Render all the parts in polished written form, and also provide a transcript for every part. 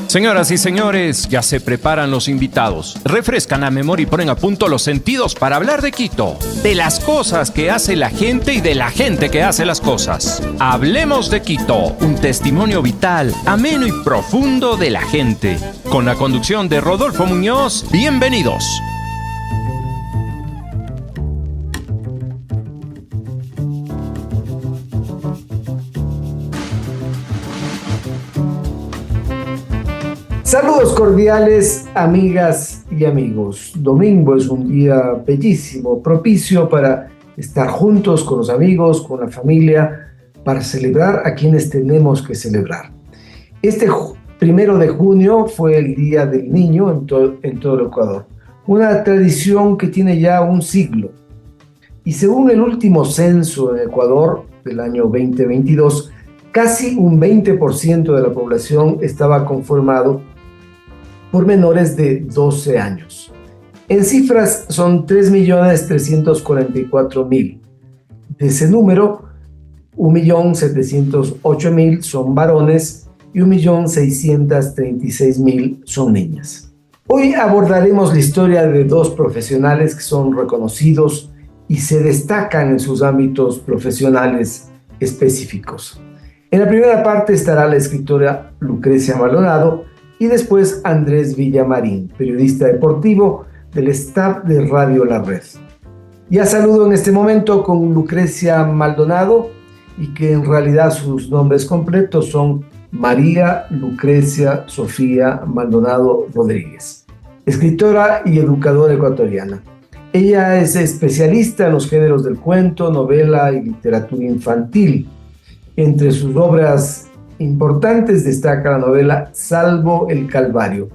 Señoras y señores, ya se preparan los invitados. Refrescan la memoria y ponen a punto los sentidos para hablar de Quito, de las cosas que hace la gente y de la gente que hace las cosas. Hablemos de Quito, un testimonio vital, ameno y profundo de la gente. Con la conducción de Rodolfo Muñoz, bienvenidos. Saludos cordiales, amigas y amigos. Domingo es un día bellísimo, propicio para estar juntos con los amigos, con la familia, para celebrar a quienes tenemos que celebrar. Este 1 de junio fue el Día del Niño en todo el Ecuador, una tradición que tiene ya un siglo. Y según el último censo en Ecuador del año 2022, casi un 20% de la población estaba conformado por menores de 12 años. En cifras son 3.344.000. De ese número, 1.708.000 son varones y 1.636.000 son niñas. Hoy abordaremos la historia de dos profesionales que son reconocidos y se destacan en sus ámbitos profesionales específicos. En la primera parte estará la escritora Lucrecia Maldonado y después Andrés Villamarín, periodista deportivo del staff de Radio La Red. Ya saludo en este momento con Lucrecia Maldonado, y que en realidad sus nombres completos son María Lucrecia Sofía Maldonado Rodríguez, escritora y educadora ecuatoriana. Ella es especialista en los géneros del cuento, novela y literatura infantil. Entre sus obras importantes destaca la novela Salvo el Calvario,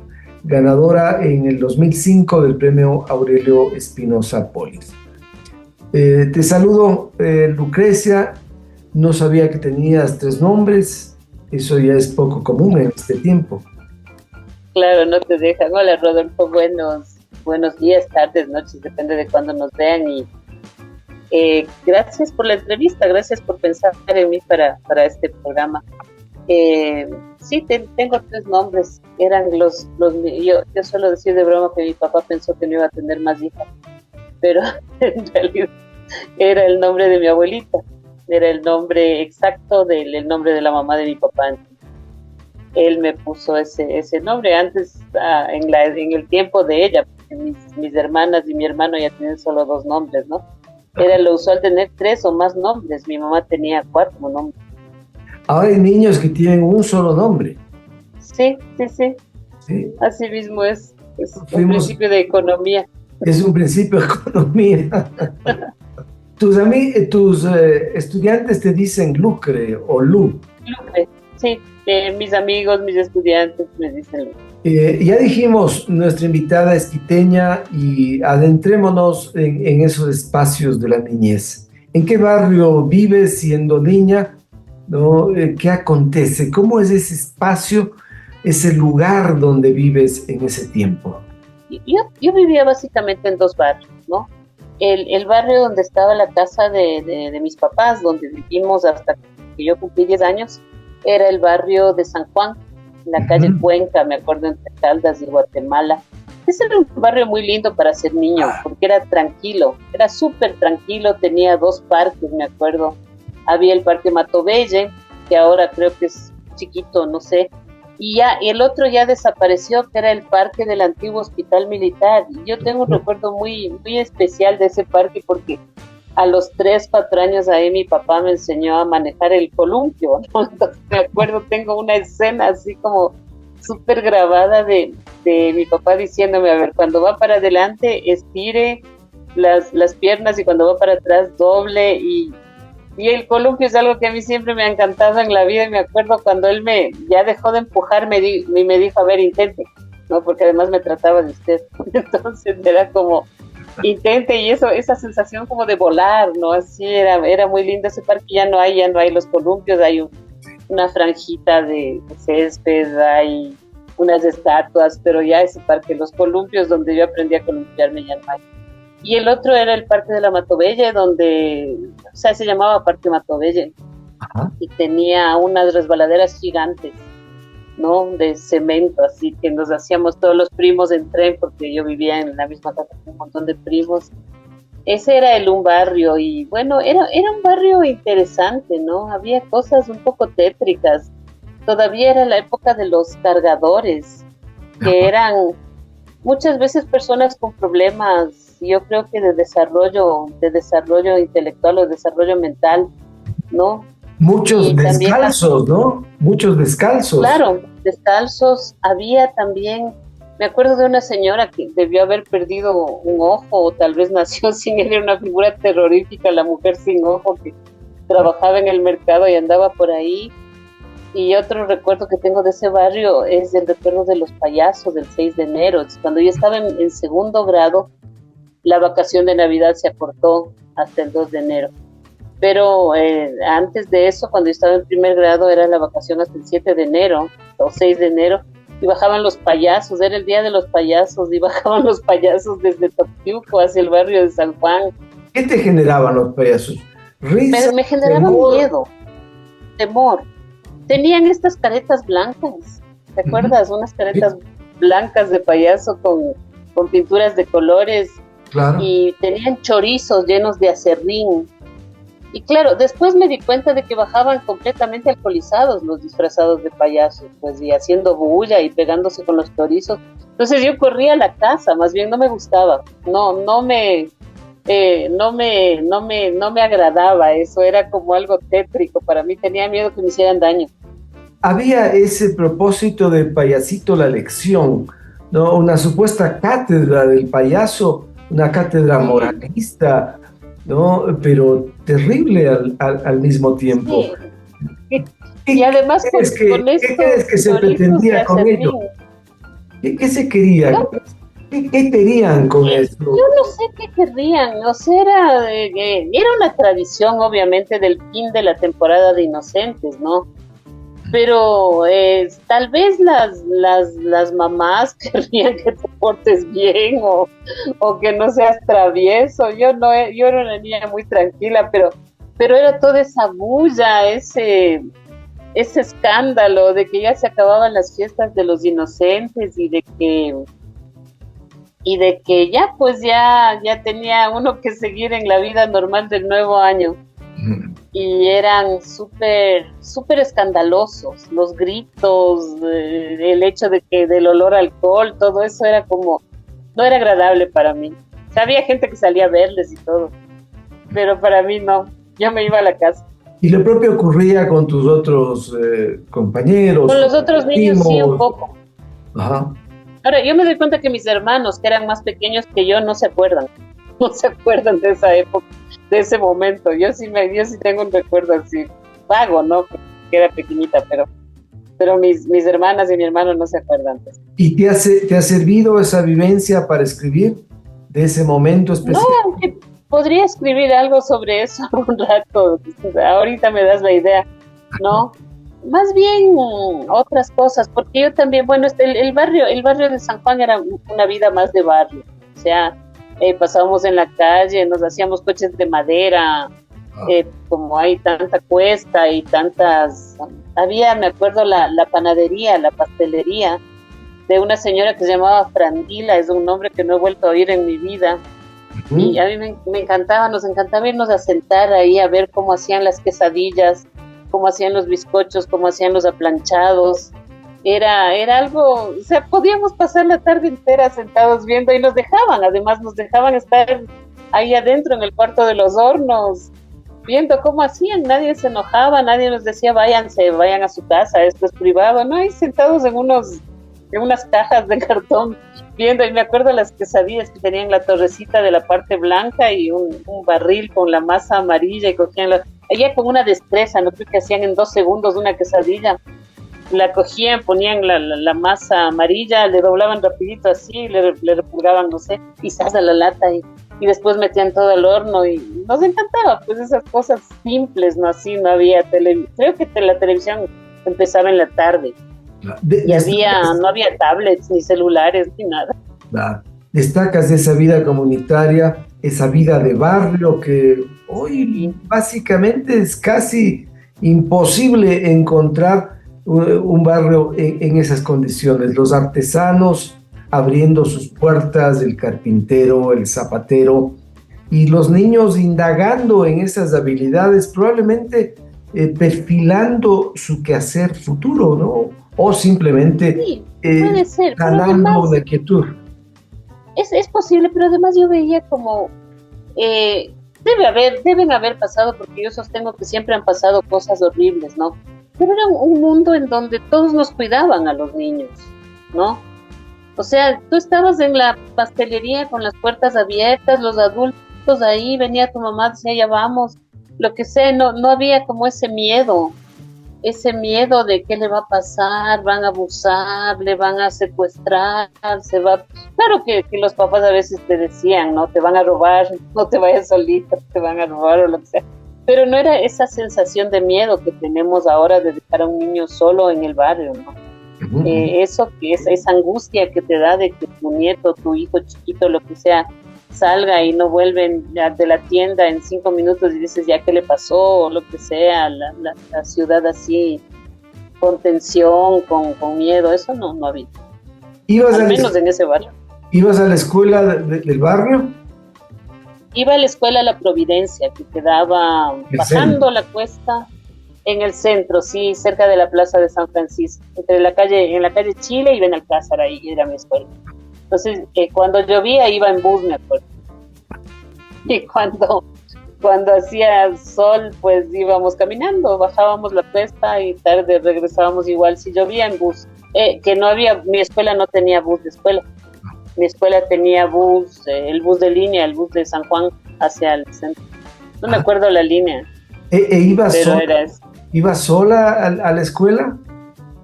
ganadora en el 2005 del premio Aurelio Espinosa Polis. Te saludo, Lucrecia. No sabía que tenías 3 nombres. Eso ya es poco común en este tiempo. Claro, no te dejan. Hola, Rodolfo. Buenos días, tardes, noches, depende de cuándo nos vean. Y gracias por la entrevista, gracias por pensar en mí para este programa. Sí, tengo 3 nombres. Eran yo suelo decir de broma que mi papá pensó que no iba a tener más hijas, pero en realidad era el nombre de mi abuelita, era el nombre exacto del nombre de la mamá de mi papá. Él me puso ese nombre antes, en el tiempo de ella, porque mis hermanas y mi hermano ya tienen solo 2 nombres, ¿no? Era lo usual tener 3 o más nombres. Mi mamá tenía 4 nombres. Ahora hay niños que tienen un solo nombre. Sí. Así mismo es un principio de economía. Es un principio de economía. Tus estudiantes te dicen Lucre o Lu. Lucre, sí. Mis amigos, mis estudiantes me dicen Lucre. Ya dijimos, nuestra invitada es quiteña, y adentrémonos en esos espacios de la niñez. ¿En qué barrio vives siendo niña? ¿No? ¿Qué acontece? ¿Cómo es ese espacio, ese lugar donde vives en ese tiempo? Yo vivía básicamente en 2 barrios, ¿no? El barrio donde estaba la casa de mis papás, donde vivimos hasta que yo cumplí 10 años, era el barrio de San Juan, la calle Cuenca, me acuerdo, entre Caldas y Guatemala. Ese era un barrio muy lindo para ser niño, porque era tranquilo, era súper tranquilo, tenía 2 parques, me acuerdo. Había el Parque Matobelle, que ahora creo que es chiquito, no sé, y el otro ya desapareció, que era el parque del antiguo Hospital Militar. Y yo tengo un recuerdo muy, muy especial de ese parque, porque a los 3, 4 años ahí mi papá me enseñó a manejar el columpio, ¿no? Entonces, me acuerdo, tengo una escena así como súper grabada de mi papá diciéndome, a ver, cuando va para adelante estire las piernas, y cuando va para atrás doble, y el columpio es algo que a mí siempre me ha encantado en la vida. Y me acuerdo cuando él ya dejó de empujarme y me dijo, a ver, intente, ¿no? Porque además me trataba de usted. Entonces era como, intente, y esa sensación como de volar, ¿no? Así era muy lindo ese parque. Ya no hay los columpios, hay una franjita de césped, hay unas estatuas, pero ya ese parque, los columpios donde yo aprendí a columpiarme, ya no hay. Y el otro era el Parque de la Matobelle, se llamaba Parque Matobelle. Ajá. Y tenía unas resbaladeras gigantes. ¿no? De cemento, así que nos hacíamos todos los primos en tren, porque yo vivía en la misma casa con un montón de primos. Ese era un barrio, y bueno, era un barrio interesante, ¿no? Había cosas un poco tétricas. Todavía era la época de los cargadores, que eran muchas veces personas con problemas, yo creo que de desarrollo intelectual o desarrollo mental, ¿no? Muchos Y también descalzos, ¿no? Muchos descalzos. claro, descalzos. Había también, me acuerdo de una señora que debió haber perdido un ojo, o tal vez nació sin él, era una figura terrorífica, la mujer sin ojo que trabajaba en el mercado y andaba por ahí. Y otro recuerdo que tengo de ese barrio es el recuerdo de los payasos del 6 de enero. Cuando yo estaba en segundo grado, la vacación de Navidad se acortó hasta el 2 de enero. Pero antes de eso, cuando yo estaba en primer grado, era la vacación hasta el 7 de enero o 6 de enero, y bajaban los payasos, era el día de los payasos, y bajaban los payasos desde Toptiuco hacia el barrio de San Juan. ¿Qué te generaban los payasos? Risa, Me generaban temor. miedo, temor. Tenían estas caretas blancas, ¿te acuerdas? Unas caretas blancas de payaso con pinturas de colores, Claro. y tenían chorizos llenos de acerrín. Y claro, después me di cuenta de que bajaban completamente alcoholizados los disfrazados de payasos, pues, y haciendo bulla y pegándose con los chorizos. Entonces yo corría a la casa, más bien no me gustaba, no me agradaba, eso era como algo tétrico para mí, tenía miedo que me hicieran daño. Había ese propósito de Payasito la lección, ¿no? Una supuesta cátedra del payaso, una cátedra moralista, ¿no? Pero terrible al mismo tiempo. Sí. Y además ¿Qué crees que se pretendía con ello? ¿Qué se quería? ¿No? ¿Qué querían con esto? Yo no sé qué querrían, o sea, era una tradición obviamente del fin de la temporada de Inocentes, ¿no? Pero tal vez las mamás querrían que te portes bien o que no seas travieso. Yo era una niña muy tranquila, pero era toda esa bulla, ese escándalo de que ya se acababan las fiestas de los inocentes y de que ya pues ya tenía uno que seguir en la vida normal del nuevo año. Y eran súper escandalosos, los gritos, el hecho de que del olor a alcohol, todo eso era como, no era agradable para mí. O sea, había gente que salía a verles y todo, pero para mí no, yo me iba a la casa. Y lo propio ocurría con tus otros compañeros. Con los otros niños primos. sí, un poco. Ajá. Ahora, yo me doy cuenta que mis hermanos, que eran más pequeños que yo, no se acuerdan de esa época, de ese momento. Yo sí tengo un recuerdo así, vago, ¿no? Porque era pequeñita, pero mis hermanas y mi hermano no se acuerdan de eso. ¿Y te ha servido esa vivencia para escribir de ese momento específico? No, aunque podría escribir algo sobre eso un rato, ahorita me das la idea, ¿no? Más bien otras cosas, porque yo también, bueno, el barrio de San Juan era una vida más de barrio, o sea, pasábamos en la calle, nos hacíamos coches de madera, como hay tanta cuesta y tantas, había, me acuerdo, la panadería, la pastelería de una señora que se llamaba Frandila, es un nombre que no he vuelto a oír en mi vida. Y a mí me encantaba, nos encantaba irnos a sentar ahí a ver cómo hacían las quesadillas, cómo hacían los bizcochos, cómo hacían los aplanchados. Era algo, o sea, podíamos pasar la tarde entera sentados viendo, y además nos dejaban estar ahí adentro en el cuarto de los hornos, viendo cómo hacían. Nadie se enojaba, nadie nos decía vayan a su casa, esto es privado, no, ahí sentados en unas cajas de cartón viendo. Y me acuerdo las quesadillas que tenían la torrecita de la parte blanca y un barril con la masa amarilla, y cogían ella con una destreza, no creo que hacían en 2 segundos una quesadilla, la cogían, ponían la masa amarilla, le doblaban rapidito así, le repulgaban, no sé, quizás a la lata, y después metían todo al horno, y nos encantaba pues esas cosas simples, no así, no había creo que la televisión empezaba en la tarde. No había tablets, ni celulares, ni nada. Destacas de esa vida comunitaria, esa vida de barrio que hoy básicamente es casi imposible encontrar un barrio en esas condiciones. Los artesanos abriendo sus puertas, el carpintero, el zapatero, y los niños indagando en esas habilidades, probablemente perfilando su quehacer futuro, ¿no? O simplemente Sí, puede ser, pero ganando además de quietud. es posible, pero además yo veía como deben haber pasado, porque yo sostengo que siempre han pasado cosas horribles, ¿no? Pero era un mundo en donde todos nos cuidaban a los niños, ¿no? O sea, tú estabas en la pastelería con las puertas abiertas, los adultos ahí, venía tu mamá, decía, ya vamos, lo que sea, no había como ese miedo de qué le va a pasar, van a abusar, le van a secuestrar, Claro que los papás a veces te decían, ¿no? Te van a robar, no te vayas solita, te van a robar o lo que sea. Pero no era esa sensación de miedo que tenemos ahora de dejar a un niño solo en el barrio, ¿no? Eso que es esa angustia que te da de que tu nieto, tu hijo chiquito, lo que sea, salga y no vuelven de la tienda en 5 minutos y dices ya qué le pasó o lo que sea, la ciudad así con tensión, con miedo, eso no había. Al menos en ese barrio. ¿Ibas a la escuela del barrio? Iba a la escuela La Providencia, que quedaba bajando la cuesta en el centro, sí, cerca de la Plaza de San Francisco, en la calle Chile y Benalcázar, ahí era mi escuela. Entonces, cuando llovía iba en bus, me acuerdo. Y cuando hacía sol, pues íbamos caminando, bajábamos la cuesta y tarde regresábamos igual si llovía en bus. Mi escuela no tenía bus de escuela. Mi escuela tenía bus, el bus de línea, el bus de San Juan hacia el centro. No me acuerdo la línea. ¿Iba sola a la escuela?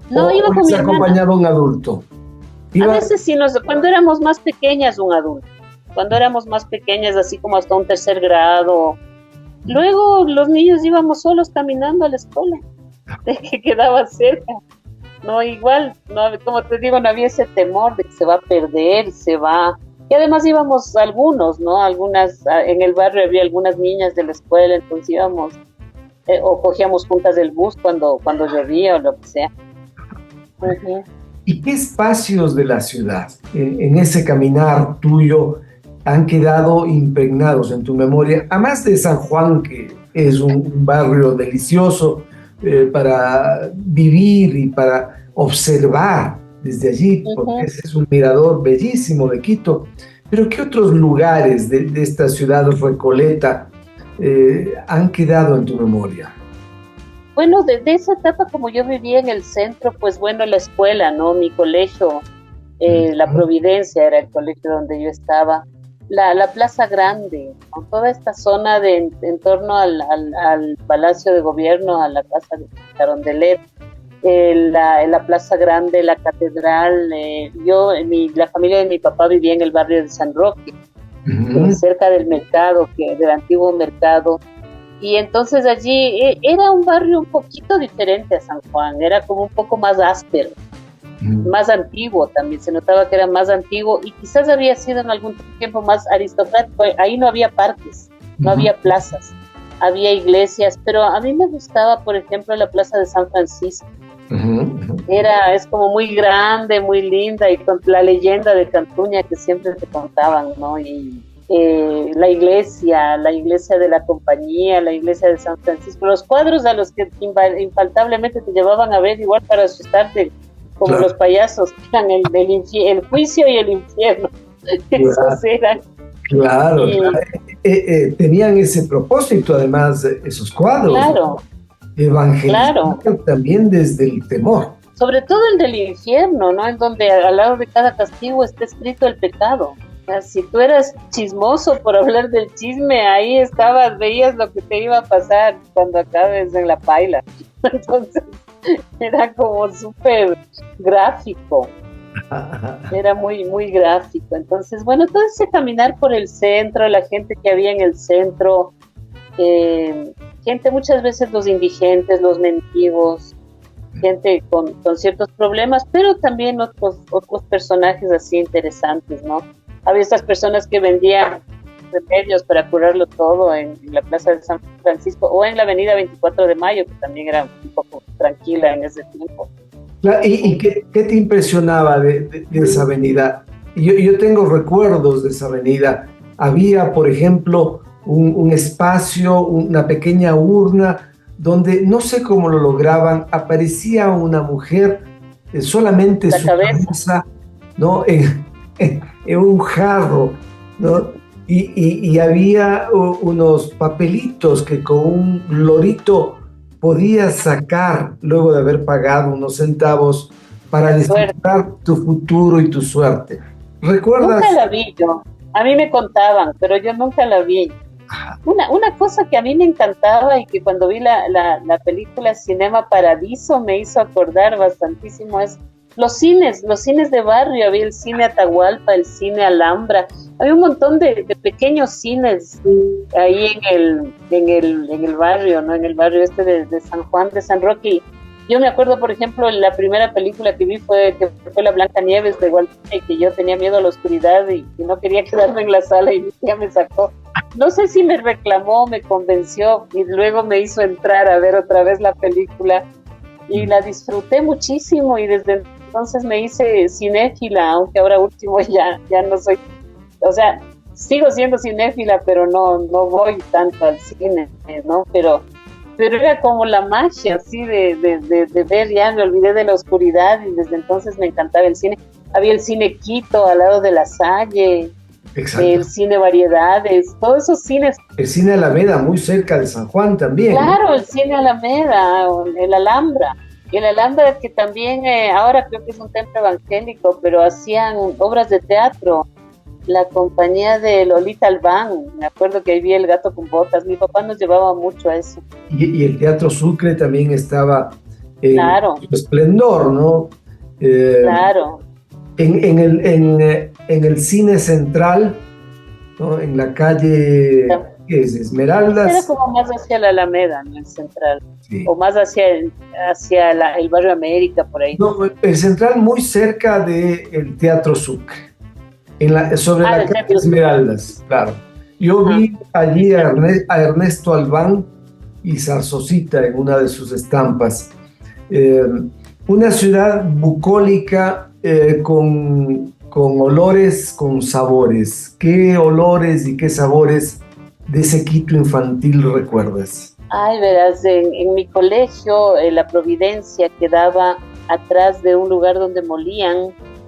No, iba con mi hermana. ¿Acompañaba un adulto? A veces sí, cuando éramos más pequeñas, un adulto. Cuando éramos más pequeñas, así como hasta un 3er grado. Luego los niños íbamos solos caminando a la escuela, de que quedaba cerca. No, igual, no, como te digo, no había ese temor de que se va a perder, Y además íbamos algunos, ¿no? En el barrio había algunas niñas de la escuela, entonces íbamos, o cogíamos juntas del bus cuando llovía o lo que sea. Uh-huh. ¿Y qué espacios de la ciudad, en ese caminar tuyo, han quedado impregnados en tu memoria? Además de San Juan, que es un barrio delicioso para vivir y para observar desde allí, porque ese es un mirador bellísimo de Quito. Pero ¿qué otros lugares de esta ciudad Recoleta han quedado en tu memoria? Bueno, desde esa etapa, como yo vivía en el centro, pues bueno, la escuela, ¿no? Mi colegio, La Providencia era el colegio donde yo estaba. La Plaza Grande, ¿no? Toda esta zona en torno al Palacio de Gobierno, a la Casa de Carondelet, la Plaza Grande, la Catedral. La familia de mi papá vivía en el barrio de San Roque, cerca del mercado, del antiguo mercado. Y entonces allí era un barrio un poquito diferente a San Juan, era como un poco más áspero, más antiguo también, se notaba que era más antiguo y quizás había sido en algún tiempo más aristocrático. Ahí no había parques, no había plazas, había iglesias, pero a mí me gustaba, por ejemplo, la Plaza de San Francisco. Es como muy grande, muy linda, y con la leyenda de Cantuña que siempre te contaban, ¿no? Y la iglesia de la Compañía, la iglesia de San Francisco, los cuadros a los que infaltablemente te llevaban a ver igual para asustarte, como los payasos, que eran el juicio y el infierno. Esos eran. Claro, tenían ese propósito, además, esos cuadros. Claro. Evangelizar también desde el temor. Sobre todo el del infierno, ¿no? En donde al lado de cada castigo está escrito el pecado. O sea, si tú eras chismoso por hablar del chisme, ahí veías lo que te iba a pasar cuando acabes en la paila. Entonces, era como súper gráfico. Era muy, muy gráfico. Entonces, bueno, todo ese caminar por el centro, la gente que había en el centro, gente, muchas veces los indigentes, los mendigos, gente con ciertos problemas, pero también otros personajes así interesantes, ¿no? Había estas personas que vendían remedios para curarlo todo en la Plaza de San Francisco o en la Avenida 24 de Mayo, que también era un poco tranquila en ese tiempo. ¿Y qué te impresionaba de esa avenida? Yo tengo recuerdos de esa avenida. Había, por ejemplo, un espacio, una pequeña urna, donde no sé cómo lo lograban, aparecía una mujer, solamente su cabeza, ¿no? En un jarro, ¿no? Y había unos papelitos que con un lorito podías sacar luego de haber pagado unos centavos para disfrutar tu futuro y tu suerte. ¿Recuerdas? Nunca la vi yo. A mí me contaban, pero yo nunca la vi. Una cosa que a mí me encantaba y que cuando vi la película Cinema Paradiso me hizo acordar bastantísimo es los cines de barrio. Había el cine Atahualpa, el cine Alhambra, había un montón de pequeños cines ahí en el barrio, ¿no? En el barrio este de San Juan de San Roque. Yo me acuerdo, por ejemplo, la primera película que vi fue La Blancanieves de Walt Disney, que yo tenía miedo a la oscuridad y no quería quedarme en la sala y mi tía me sacó. No sé si me reclamó, me convenció y luego me hizo entrar a ver otra vez la película y la disfruté muchísimo y desde entonces me hice cinéfila, aunque ahora último ya no soy, o sea, sigo siendo cinéfila, pero no voy tanto al cine, ¿no? Pero era como la magia, así de ver, ya me olvidé de la oscuridad y desde entonces me encantaba el cine. Había el cine Quito al lado de La Salle. Exacto. El cine Variedades, todos esos cines. El cine Alameda, muy cerca de San Juan también. Claro, ¿no? El cine Alameda, el Alhambra. El Alhambra que también, ahora creo que es un templo evangélico, pero hacían obras de teatro. La compañía de Lolita Albán, me acuerdo que ahí vi El gato con botas. Mi papá nos llevaba mucho a eso. Y el Teatro Sucre también estaba en su esplendor, ¿no? Claro. En el cine central, ¿no? En la calle, ¿qué es? Esmeraldas. Era como más hacia la Alameda, ¿no? El central. Sí. O más hacia el barrio América, por ahí. No, el central muy cerca del Teatro Sucre, sobre la calle Esmeraldas, claro. Yo vi allí a Ernesto Albán y Zarzocita en una de sus estampas. Una ciudad bucólica, con olores, con sabores. ¿Qué olores y qué sabores de ese Quito infantil recuerdas? Ay, verás, en mi colegio, La Providencia quedaba atrás de un lugar donde molían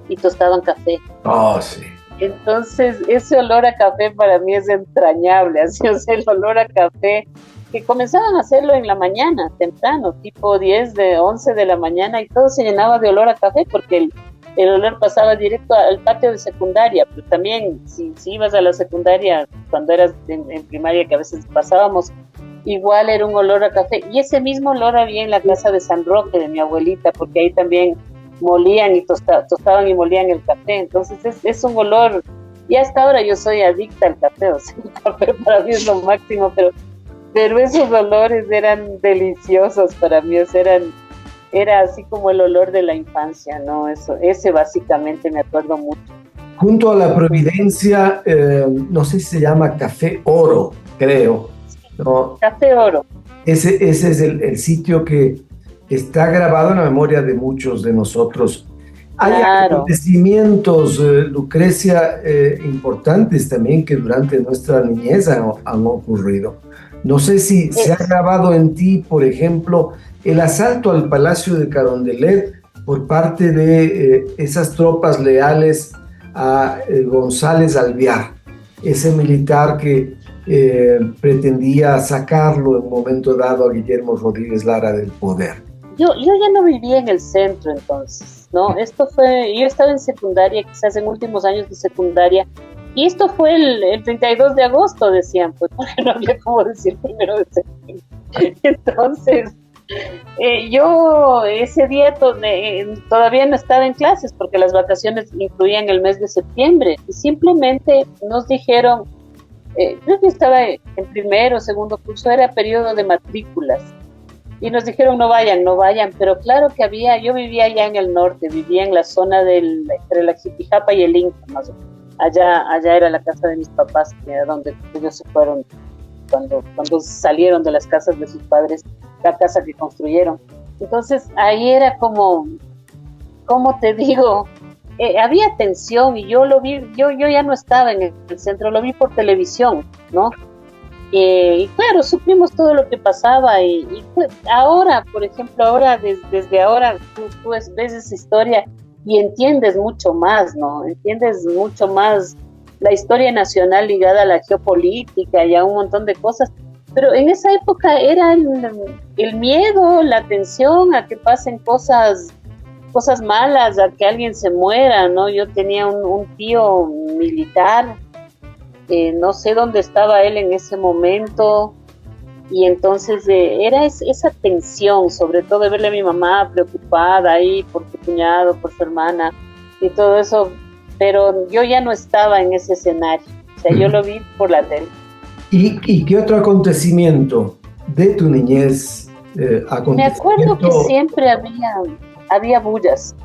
y tostaban café. Oh, sí. Entonces, ese olor a café para mí es entrañable, así, o sea, el olor a café, que comenzaban a hacerlo en la mañana, temprano, tipo 11 de la mañana, y todo se llenaba de olor a café, porque el olor pasaba directo al patio de secundaria, pero también si ibas a la secundaria cuando eras en primaria, que a veces pasábamos, igual era un olor a café, y ese mismo olor había en la casa de San Roque de mi abuelita, porque ahí también molían y tostaban y molían el café. Entonces es un olor, y hasta ahora yo soy adicta al café, o sea, el café para mí es lo máximo, pero esos olores eran deliciosos para mí, o sea, era así como el olor de la infancia, ¿no? Ese básicamente me acuerdo mucho. Junto a La Providencia, no sé si se llama Café Oro, creo, ¿no? Café Oro. Ese es el sitio que está grabado en la memoria de muchos de nosotros. Hay acontecimientos, Lucrecia, importantes también que durante nuestra niñez han ocurrido. No sé si se ha grabado en ti, por ejemplo, el asalto al Palacio de Carondelet por parte de esas tropas leales a González Alvear, ese militar que pretendía sacarlo en un momento dado a Guillermo Rodríguez Lara del poder. Yo ya no vivía en el centro entonces, ¿no? Yo estaba en secundaria, quizás en últimos años de secundaria, y esto fue el 32 de agosto, decían, pues, porque no había cómo decir 1 de septiembre. Entonces, yo ese día todavía no estaba en clases, porque las vacaciones incluían el mes de septiembre, y simplemente nos dijeron, creo que estaba en primero o segundo curso, era periodo de matrículas, y nos dijeron no vayan, pero claro que yo vivía allá en el norte, vivía en la zona entre la Jipijapa y el Inca, más o menos. allá era la casa de mis papás, que era donde ellos se fueron cuando salieron de las casas de sus padres, la casa que construyeron. Entonces ahí era como te digo, había tensión y yo lo vi, yo ya no estaba en el centro, lo vi por televisión, ¿no? Y claro, supimos todo lo que pasaba y pues, ahora, por ejemplo, desde ahora tú ves esa historia y entiendes mucho más, ¿no? Entiendes mucho más la historia nacional ligada a la geopolítica y a un montón de cosas, pero en esa época era el miedo, la tensión a que pasen cosas malas, a que alguien se muera, ¿no? Yo tenía un tío militar, no sé dónde estaba él en ese momento, y entonces era esa tensión, sobre todo de verle a mi mamá preocupada ahí por su cuñado, por su hermana, y todo eso, pero yo ya no estaba en ese escenario, o sea, yo lo vi por la tele. ¿Y qué otro acontecimiento de tu niñez? Me acuerdo que siempre había bullas,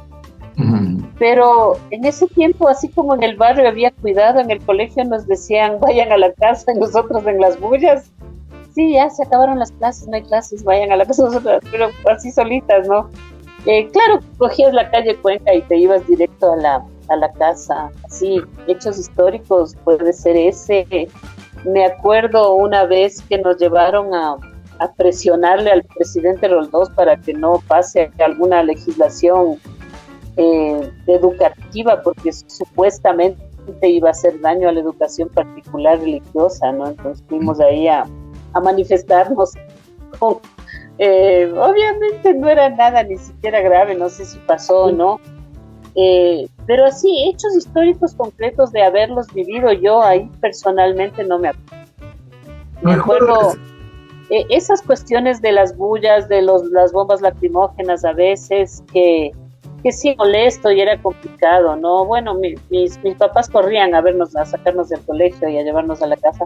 pero en ese tiempo, así como en el barrio había cuidado, en el colegio nos decían vayan a la casa y nosotros en las bullas, sí, ya se acabaron las clases, no hay clases, vayan a la casa nosotros, pero así solitas, ¿no? Claro, cogías la calle Cuenca y te ibas directo a la casa, así, hechos históricos, puede ser ese. Me acuerdo una vez que nos llevaron a presionarle al presidente Roldós para que no pase alguna legislación educativa, porque supuestamente iba a hacer daño a la educación particular religiosa, ¿no? Entonces fuimos ahí a manifestarnos. Obviamente no era nada ni siquiera grave, no sé si pasó o no, pero así, hechos históricos concretos de haberlos vivido yo ahí personalmente no me acuerdo. Me acuerdo esas cuestiones de las bullas, de las bombas lacrimógenas a veces, que sí molesto y era complicado, ¿no? Bueno, mis papás corrían a vernos, a sacarnos del colegio y a llevarnos a la casa.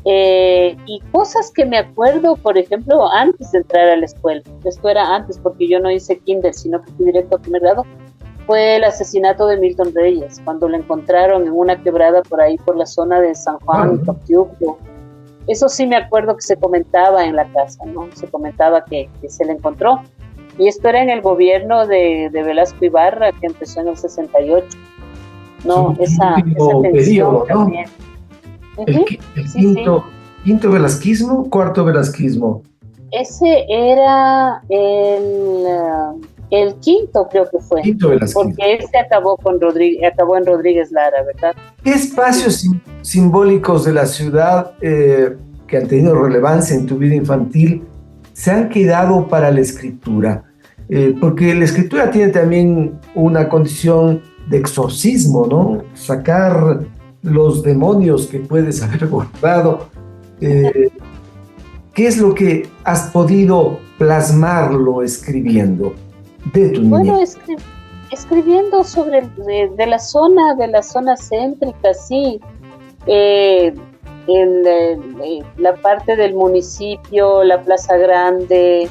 Y cosas que me acuerdo, por ejemplo, antes de entrar a la escuela, esto era antes porque yo no hice kinder, sino que fui directo a primer grado, fue el asesinato de Milton Reyes, cuando lo encontraron en una quebrada por ahí, por la zona de San Juan, Toptiuco. Eso sí me acuerdo que se comentaba en la casa, ¿no? Se comentaba que se le encontró. Y esto era en el gobierno de Velasco Ibarra, que empezó en el 68. ¿No? Esa tensión periodo, ¿no? También. El quinto velasquismo, cuarto velasquismo. Ese era el quinto, creo que fue. Quinto velasquismo. Porque ese acabó en Rodríguez Lara, ¿verdad? ¿Qué espacios simbólicos de la ciudad que han tenido relevancia en tu vida infantil se han quedado para la escritura? Porque la escritura tiene también una condición de exorcismo, ¿no? Sacar los demonios que puedes haber guardado. ¿Qué es lo que has podido plasmarlo escribiendo de tu niñez? Bueno, escribiendo sobre de la zona céntrica, sí. La parte del municipio, la Plaza Grande.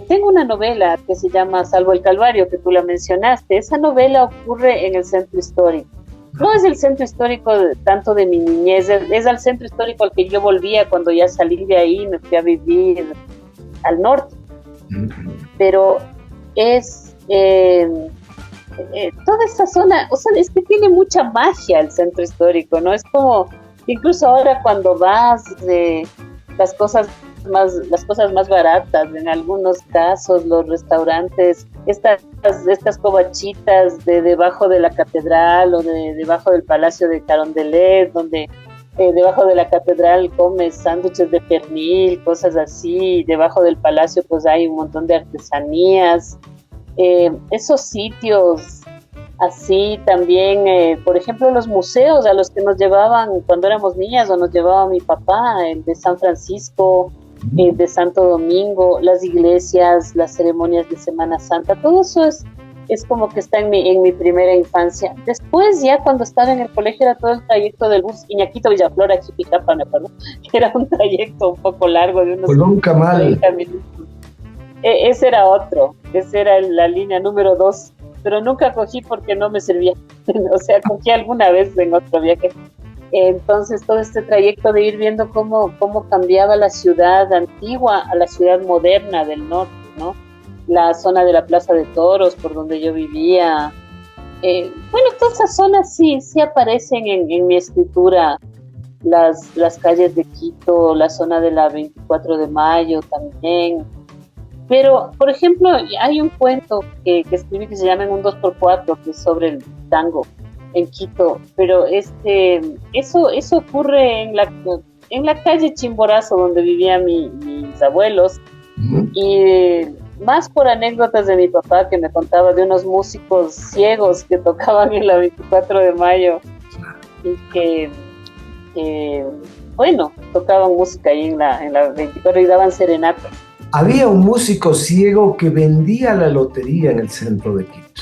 Tengo una novela que se llama Salvo el Calvario, que tú la mencionaste. Esa novela ocurre en el centro histórico. No es el centro histórico tanto de mi niñez, es al centro histórico al que yo volvía cuando ya salí de ahí, me fui a vivir al norte. Pero es toda esa zona, o sea, es que tiene mucha magia el centro histórico, ¿no? Es como, incluso ahora cuando vas de las cosas más baratas, en algunos casos los restaurantes, estas covachitas de debajo de la catedral o de debajo del Palacio de Carondelet, donde debajo de la catedral comes sándwiches de pernil, cosas así, debajo del palacio pues hay un montón de artesanías, esos sitios así también, por ejemplo los museos a los que nos llevaban cuando éramos niñas o nos llevaba mi papá, el de San Francisco, de Santo Domingo, las iglesias, las ceremonias de Semana Santa, todo eso es como que está en mi primera infancia. Después ya cuando estaba en el colegio era todo el trayecto del bus Iñaquito Villaflor a Chipitapa, me acuerdo, que era un trayecto un poco largo de unos Colón Camal. 30 minutos. Ese era la línea número 2. pero nunca cogí porque no me servía. O sea, cogí alguna vez en otro viaje. Entonces, todo este trayecto de ir viendo cómo cambiaba la ciudad antigua a la ciudad moderna del norte, ¿no? La zona de la Plaza de Toros, por donde yo vivía. Bueno, todas esas zonas sí aparecen en mi escritura. Las calles de Quito, la zona de la 24 de Mayo también. Pero, por ejemplo, hay un cuento que escribí que se llama En un 2x4, que es sobre el tango en Quito, pero eso ocurre en la calle Chimborazo, donde vivían mis abuelos, y más por anécdotas de mi papá, que me contaba de unos músicos ciegos que tocaban en la 24 de Mayo, y que tocaban música ahí en la 24 y daban serenata. Había un músico ciego que vendía la lotería en el centro de Quito,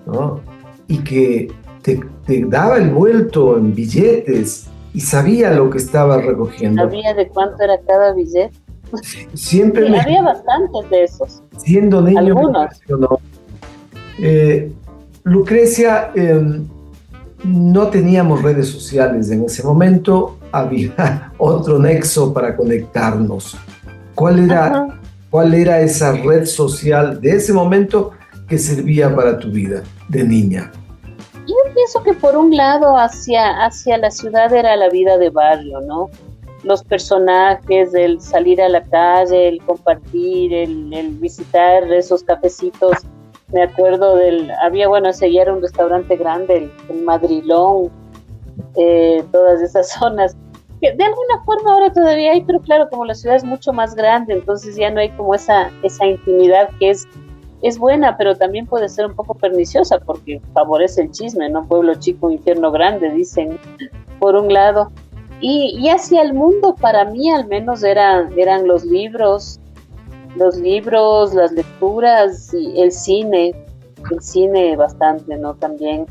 ¿no? Y que te daba el vuelto en billetes y sabía lo que estaba recogiendo. ¿Sabía de cuánto era cada billete? Siempre sí, había bastantes de esos. Siendo niño, algunos. Lucrecia, no teníamos redes sociales en ese momento, había otro nexo para conectarnos. ¿Cuál era esa red social de ese momento que servía para tu vida de niña? Yo pienso que por un lado hacia la ciudad era la vida de barrio, ¿no? Los personajes, el salir a la calle, el compartir, el visitar esos cafecitos. Me acuerdo ese ya era un restaurante grande, el Madrilón, todas esas zonas. Que de alguna forma ahora todavía hay, pero claro, como la ciudad es mucho más grande, entonces ya no hay como esa intimidad que es buena, pero también puede ser un poco perniciosa porque favorece el chisme, ¿no? Pueblo chico, infierno grande, dicen, por un lado. Y hacia el mundo, para mí al menos eran los libros, las lecturas y el cine bastante, ¿no? También.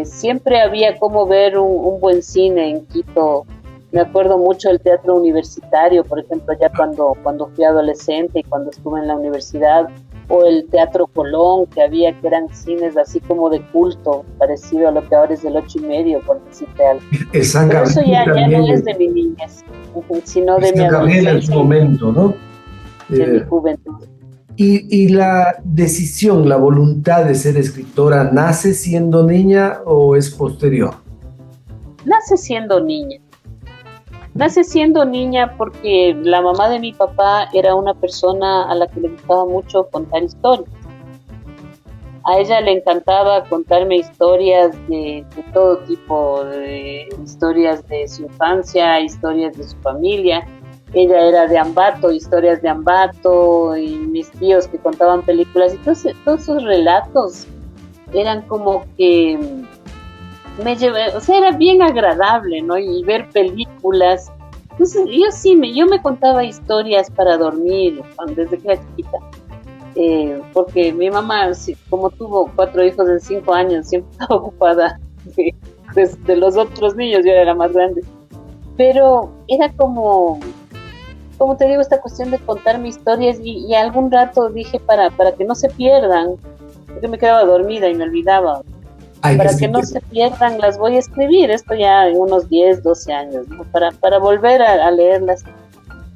Siempre había como ver un buen cine en Quito. Me acuerdo mucho del teatro universitario, por ejemplo, ya cuando fui adolescente y cuando estuve en la universidad, o el Teatro Colón, que eran cines así como de culto, parecido a lo que ahora es del 8:30, por decirte algo. Pero eso ya no es de mi niñez, sino de mi adolescencia. En su momento, ¿no? De mi juventud. ¿Y la decisión, la voluntad de ser escritora, nace siendo niña o es posterior? Nace siendo niña. Nace siendo niña porque la mamá de mi papá era una persona a la que le gustaba mucho contar historias. A ella le encantaba contarme historias de todo tipo, de historias de su infancia, historias de su familia. Ella era de Ambato, historias de Ambato, y mis tíos que contaban películas, y todos esos relatos eran como que era bien agradable, ¿no? Y ver películas. Entonces yo me contaba historias para dormir desde que era chiquita, porque mi mamá, como tuvo 4 hijos en 5 años, siempre estaba ocupada de los otros niños. Yo era la más grande, pero era como te digo, esta cuestión de contarme historias, y algún rato dije para que no se pierdan, porque me quedaba dormida y me olvidaba. Para que no se pierdan, las voy a escribir, esto ya en unos 10, 12 años, ¿no? Para volver a leerlas.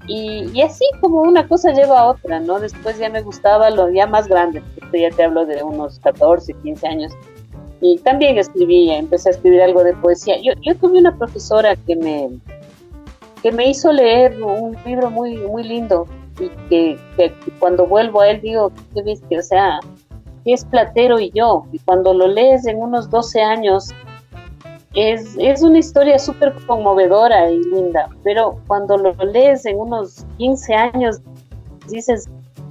Y así como una cosa lleva a otra, ¿no? Después ya me gustaba lo ya más grande, porque ya te hablo de unos 14, 15 años. Y también empecé a escribir algo de poesía. Yo tuve una profesora que me hizo leer un libro muy, muy lindo, y que cuando vuelvo a él digo, ¿qué viste? O sea, es Platero y yo, y cuando lo lees en unos 12 años, es una historia súper conmovedora y linda, pero cuando lo lees en unos 15 años, dices,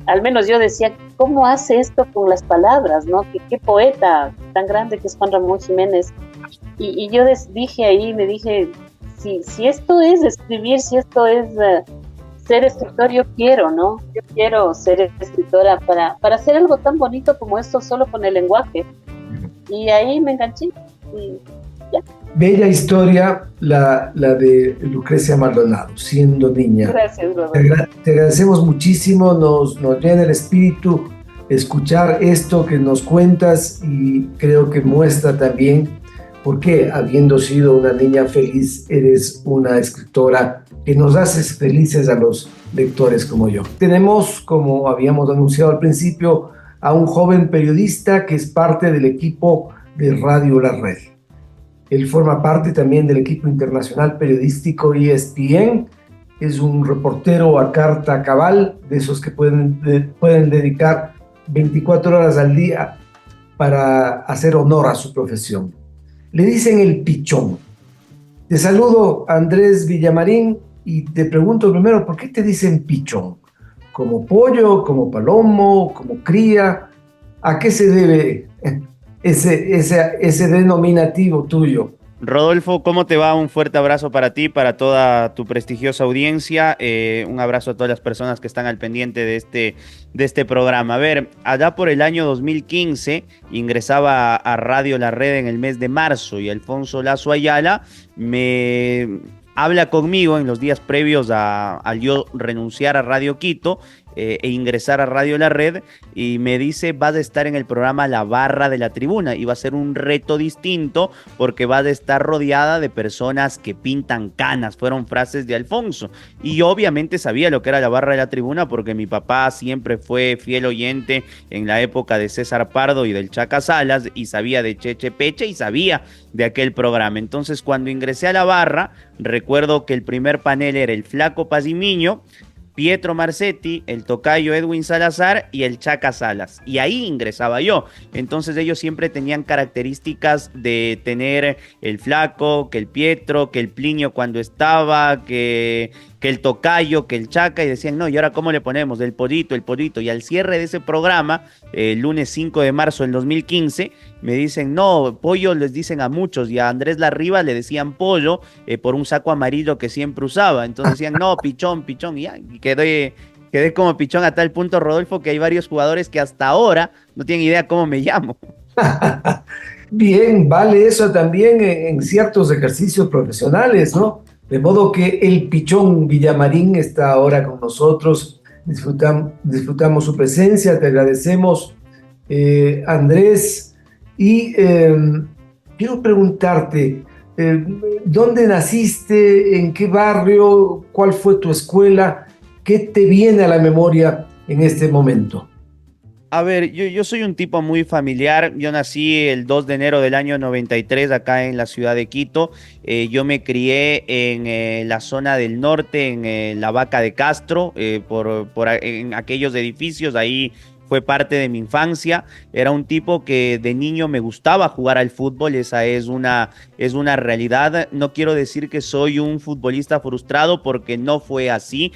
al menos yo decía, ¿cómo hace esto con las palabras, no? ¿Qué poeta tan grande que es Juan Ramón Jiménez? Y yo dije ahí, me dije, si esto es escribir, si esto es ser escritor, yo quiero, ¿no? Yo quiero ser escritora para hacer algo tan bonito como esto solo con el lenguaje. Y ahí me enganché y ya. Bella historia la de Lucrecia Maldonado, siendo niña. Gracias, Roberto. Te agradecemos muchísimo, nos llena el espíritu escuchar esto que nos cuentas y creo que muestra también por qué, habiendo sido una niña feliz, eres una escritora que nos haces felices a los lectores como yo. Tenemos, como habíamos anunciado al principio, a un joven periodista que es parte del equipo de Radio La Red. Él forma parte también del equipo internacional periodístico ESPN. Es un reportero a carta cabal, de esos que pueden dedicar 24 horas al día para hacer honor a su profesión. Le dicen el pichón. Te saludo, Andrés Villamarín, y te pregunto primero, ¿por qué te dicen pichón? ¿Como pollo, como palomo, como cría? ¿A qué se debe ese denominativo tuyo? Rodolfo, ¿cómo te va? Un fuerte abrazo para ti, para toda tu prestigiosa audiencia. Un abrazo a todas las personas que están al pendiente de este programa. A ver, allá por el año 2015 ingresaba a Radio La Red en el mes de marzo y Alfonso Lazo Ayala me habla conmigo en los días previos al yo renunciar a Radio Quito e ingresar a Radio La Red, y me dice: vas a estar en el programa La Barra de la Tribuna y va a ser un reto distinto porque vas a estar rodeada de personas que pintan canas. Fueron frases de Alfonso, y yo obviamente sabía lo que era La Barra de la Tribuna porque mi papá siempre fue fiel oyente en la época de César Pardo y del Chaca Salas, y sabía de Cheche Peche y sabía de aquel programa. Entonces, cuando ingresé a La Barra, recuerdo que el primer panel era el Flaco Pazimiño, Pietro Marcetti, el tocayo Edwin Salazar y el Chaca Salas, y ahí ingresaba yo. Entonces ellos siempre tenían características de tener el Flaco, que el Pietro, que el Plinio cuando estaba, que el tocayo, que el Chaca, y decían: no, ¿y ahora cómo le ponemos? El pollito. Y al cierre de ese programa, el lunes 5 de marzo del 2015, me dicen: no, pollo les dicen a muchos, y a Andrés Larriba le decían pollo por un saco amarillo que siempre usaba. Entonces decían: no, pichón, y ya, y quedé como pichón a tal punto, Rodolfo, que hay varios jugadores que hasta ahora no tienen idea cómo me llamo. Bien, vale eso también en ciertos ejercicios profesionales, ¿no? De modo que el pichón Villamarín está ahora con nosotros. Disfrutamos su presencia, te agradecemos, Andrés. Y quiero preguntarte, ¿dónde naciste? ¿En qué barrio? ¿Cuál fue tu escuela? ¿Qué te viene a la memoria en este momento? A ver, yo soy un tipo muy familiar. Yo nací el 2 de enero del año 93 acá en la ciudad de Quito. Yo me crié en la zona del norte, en la Vaca de Castro, en aquellos edificios. Ahí fue parte de mi infancia. Era un tipo que de niño me gustaba jugar al fútbol, esa es una realidad. No quiero decir que soy un futbolista frustrado porque no fue así.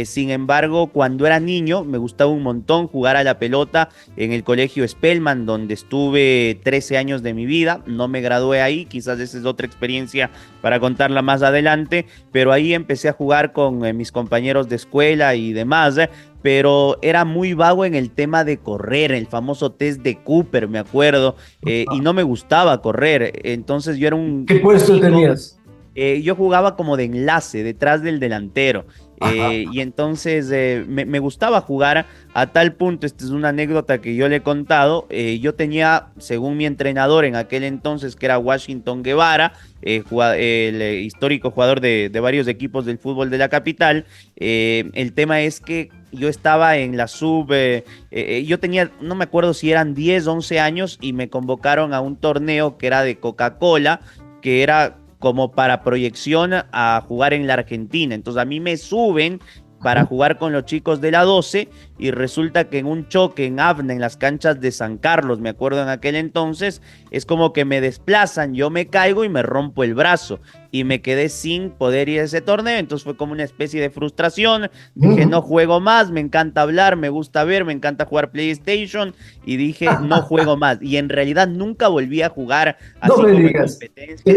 Sin embargo, cuando era niño me gustaba un montón jugar a la pelota en el colegio Spellman, donde estuve 13 años de mi vida. No me gradué ahí, quizás esa es otra experiencia para contarla más adelante, pero ahí empecé a jugar con mis compañeros de escuela y demás, pero era muy vago en el tema de correr, el famoso test de Cooper, me acuerdo, y no me gustaba correr. Entonces yo era un... ¿Qué puesto tenías? Yo jugaba como de enlace, detrás del delantero. Y entonces me gustaba jugar a tal punto, esta es una anécdota que yo le he contado, yo tenía, según mi entrenador en aquel entonces, que era Washington Guevara, el histórico jugador de varios equipos del fútbol de la capital, el tema es que yo estaba en la yo tenía, no me acuerdo si eran 10, 11 años, y me convocaron a un torneo que era de Coca-Cola, que era como para proyección a jugar en la Argentina. Entonces a mí me suben para jugar con los chicos de la 12 y resulta que en un choque en Avna, en las canchas de San Carlos, me acuerdo en aquel entonces, es como que me desplazan, yo me caigo y me rompo el brazo y me quedé sin poder ir a ese torneo. Entonces fue como una especie de frustración. Dije, no juego más, me encanta hablar, me gusta ver, me encanta jugar PlayStation, y dije, no juego más. Y en realidad nunca volví a jugar así no me como digas. en competencia.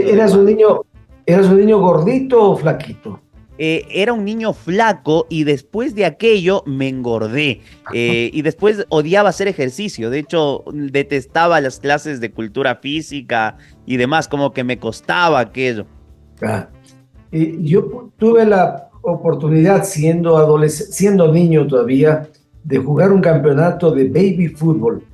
¿Eras un niño gordito o flaquito? Era un niño flaco y después de aquello me engordé, y después odiaba hacer ejercicio. De hecho, detestaba las clases de cultura física y demás, como que me costaba aquello. Yo tuve la oportunidad, siendo niño todavía, de jugar un campeonato de baby fútbol.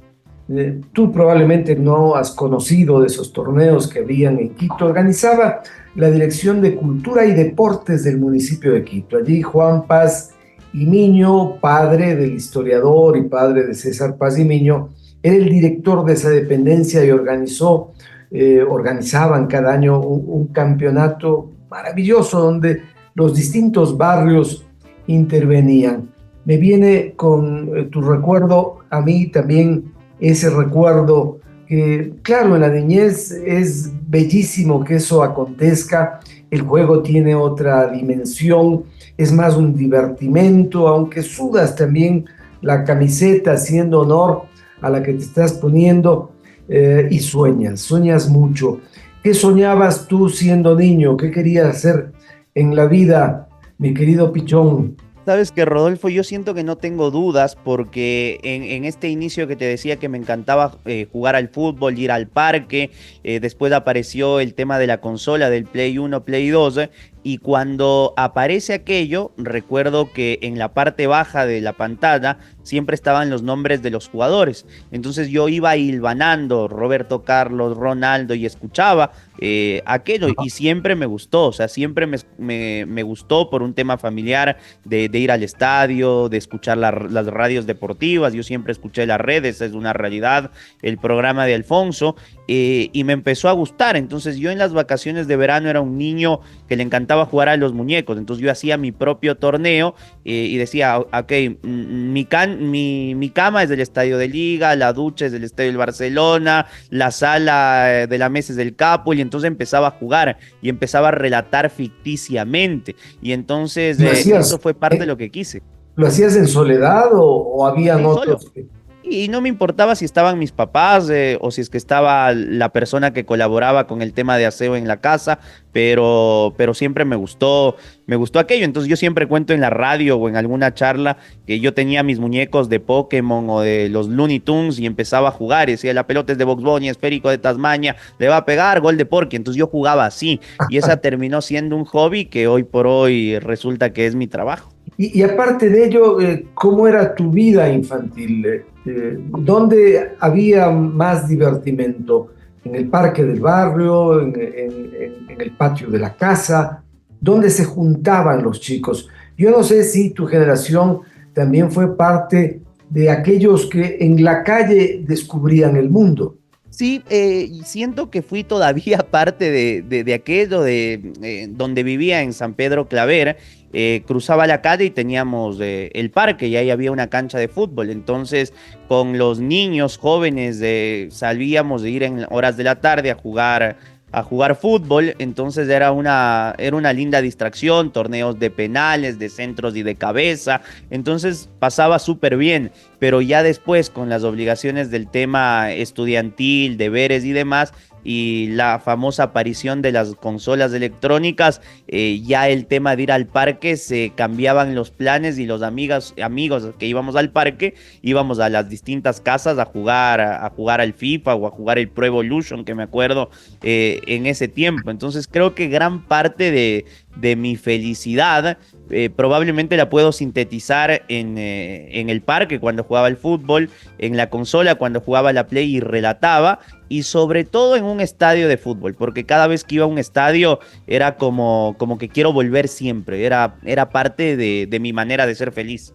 Tú probablemente no has conocido de esos torneos que habían en Quito. Organizaba la Dirección de Cultura y Deportes del municipio de Quito. Allí Juan Paz Imiño, padre del historiador y padre de César Paz Imiño, era el director de esa dependencia y organizaban cada año un campeonato maravilloso donde los distintos barrios intervenían. Me viene con tu recuerdo, a mí también ese recuerdo que, claro, en la niñez es bellísimo que eso acontezca, el juego tiene otra dimensión, es más un divertimento, aunque sudas también la camiseta haciendo honor a la que te estás poniendo, y sueñas mucho. ¿Qué soñabas tú siendo niño? ¿Qué querías hacer en la vida, mi querido Pichón? Sabes que, Rodolfo, yo siento que no tengo dudas porque en este inicio que te decía que me encantaba jugar al fútbol, ir al parque, después apareció el tema de la consola del Play 1, Play 2, y cuando aparece aquello, recuerdo que en la parte baja de la pantalla siempre estaban los nombres de los jugadores. Entonces yo iba hilvanando Roberto Carlos, Ronaldo, y escuchaba aquello, y siempre me gustó, o sea, siempre me gustó por un tema familiar de ir al estadio, de escuchar las radios deportivas. Yo siempre escuché las redes, es una realidad, el programa de Alfonso, y me empezó a gustar. Entonces yo en las vacaciones de verano era un niño que le encantaba jugar a los muñecos, entonces yo hacía mi propio torneo, y decía, ok, mi cama es del estadio de Liga, la ducha es del estadio del Barcelona, la sala de la mesa es del Capo, y entonces empezaba a jugar y empezaba a relatar ficticiamente, y entonces eso fue parte de lo que quise. ¿Lo hacías en soledad o habían otros? Solo. Y no me importaba si estaban mis papás, o si es que estaba la persona que colaboraba con el tema de aseo en la casa, pero siempre me gustó aquello. Entonces yo siempre cuento en la radio o en alguna charla que yo tenía mis muñecos de Pokémon o de los Looney Tunes y empezaba a jugar, y decía, la pelota es de Bugs Bunny, esférico de Tasmania, le va a pegar, gol de Porky. Entonces yo jugaba así, y esa terminó siendo un hobby que hoy por hoy resulta que es mi trabajo. Y aparte de ello, ¿cómo era tu vida infantil? ¿Dónde había más divertimento? ¿En el parque del barrio? ¿En el patio de la casa? ¿Dónde se juntaban los chicos? Yo no sé si tu generación también fue parte de aquellos que en la calle descubrían el mundo. Sí, siento que fui todavía parte de aquello donde vivía en San Pedro Claver. Cruzaba la calle y teníamos el parque, y ahí había una cancha de fútbol. Entonces con los niños jóvenes salíamos de ir en horas de la tarde a jugar fútbol. Entonces era una linda distracción, torneos de penales, de centros y de cabeza. Entonces pasaba súper bien, pero ya después, con las obligaciones del tema estudiantil, deberes y demás, y la famosa aparición de las consolas electrónicas, ya el tema de ir al parque, se cambiaban los planes, y los amigos que íbamos al parque íbamos a las distintas casas a jugar al FIFA o a jugar el Pro Evolution, que me acuerdo en ese tiempo. Entonces creo que gran parte de mi felicidad probablemente la puedo sintetizar en el parque cuando jugaba al fútbol, en la consola cuando jugaba la Play y relataba, y sobre todo en un estadio de fútbol, porque cada vez que iba a un estadio era como que quiero volver siempre, era parte de mi manera de ser feliz.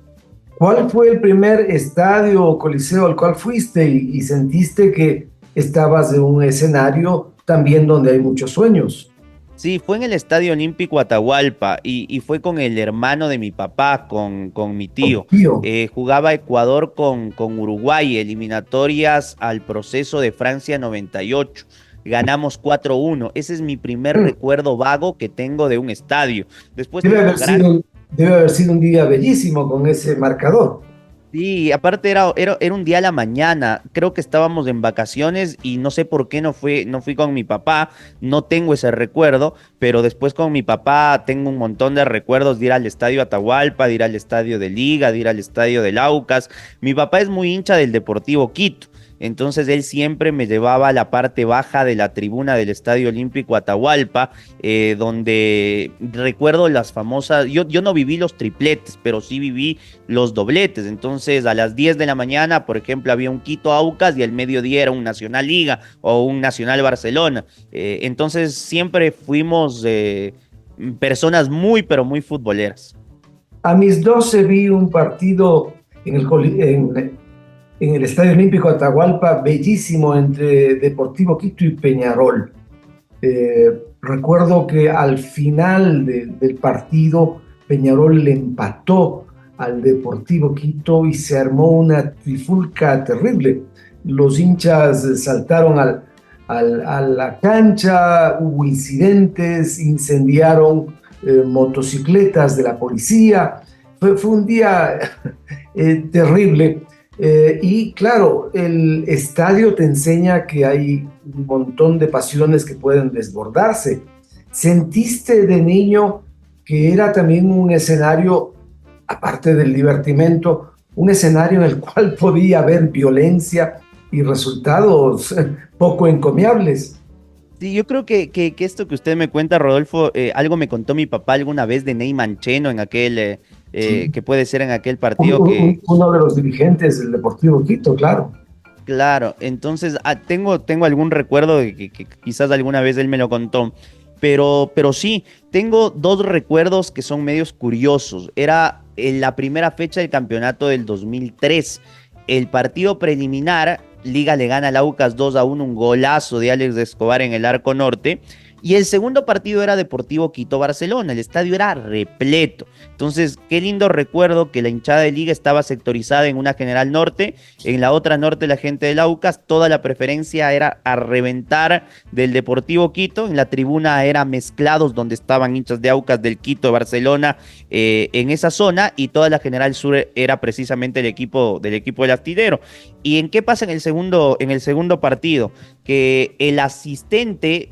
¿Cuál fue el primer estadio o coliseo al cual fuiste y sentiste que estabas en un escenario también donde hay muchos sueños? Sí, fue en el Estadio Olímpico Atahualpa, y fue con el hermano de mi papá, con mi tío. Jugaba Ecuador con Uruguay, eliminatorias al proceso de Francia 98. Ganamos 4-1. Ese es mi primer recuerdo vago que tengo de un estadio. Después debe haber sido un día bellísimo con ese marcador. Sí, aparte era un día a la mañana. Creo que estábamos en vacaciones y no sé por qué no fui con mi papá. No tengo ese recuerdo, pero después con mi papá tengo un montón de recuerdos de ir al estadio Atahualpa, de ir al estadio de Liga, de ir al estadio del Aucas. Mi papá es muy hincha del Deportivo Quito. entonces él siempre me llevaba a la parte baja de la tribuna del Estadio Olímpico Atahualpa, donde recuerdo las famosas, yo no viví los tripletes, pero sí viví los dobletes. Entonces a las 10 de la mañana, por ejemplo, había un Quito Aucas y al mediodía era un Nacional Liga o un Nacional Barcelona. Entonces siempre fuimos personas muy, pero muy futboleras. A mis 12 vi un partido en el Estadio Olímpico Atahualpa, bellísimo, entre Deportivo Quito y Peñarol. Recuerdo que al final del partido Peñarol le empató al Deportivo Quito y se armó una trifulca terrible. Los hinchas saltaron a la cancha, hubo incidentes, incendiaron motocicletas de la policía. Fue un día terrible. Y claro, el estadio te enseña que hay un montón de pasiones que pueden desbordarse. ¿Sentiste de niño que era también un escenario, aparte del divertimento, un escenario en el cual podía haber violencia y resultados poco encomiables? Sí, yo creo que esto que usted me cuenta, Rodolfo, algo me contó mi papá alguna vez de Ney Mancheno en aquel, Sí. que puede ser en aquel partido que... Uno de los dirigentes del Deportivo Quito, claro. Claro, entonces tengo algún recuerdo de que quizás alguna vez él me lo contó, pero sí, tengo dos recuerdos que son medios curiosos. Era en la primera fecha del campeonato del 2003, el partido preliminar, Liga le gana al Aucas 2-1, un golazo de Alex Escobar en el arco norte. Y el segundo partido era Deportivo Quito-Barcelona, el estadio era repleto. Entonces, qué lindo recuerdo que la hinchada de Liga estaba sectorizada en una General Norte, en la otra norte la gente del Aucas, toda la preferencia era a reventar del Deportivo Quito, en la tribuna era mezclados donde estaban hinchas de Aucas, del Quito, de Barcelona, en esa zona, y toda la General Sur era precisamente del equipo del Astillero. ¿Y en qué pasa en el segundo partido? Que el asistente,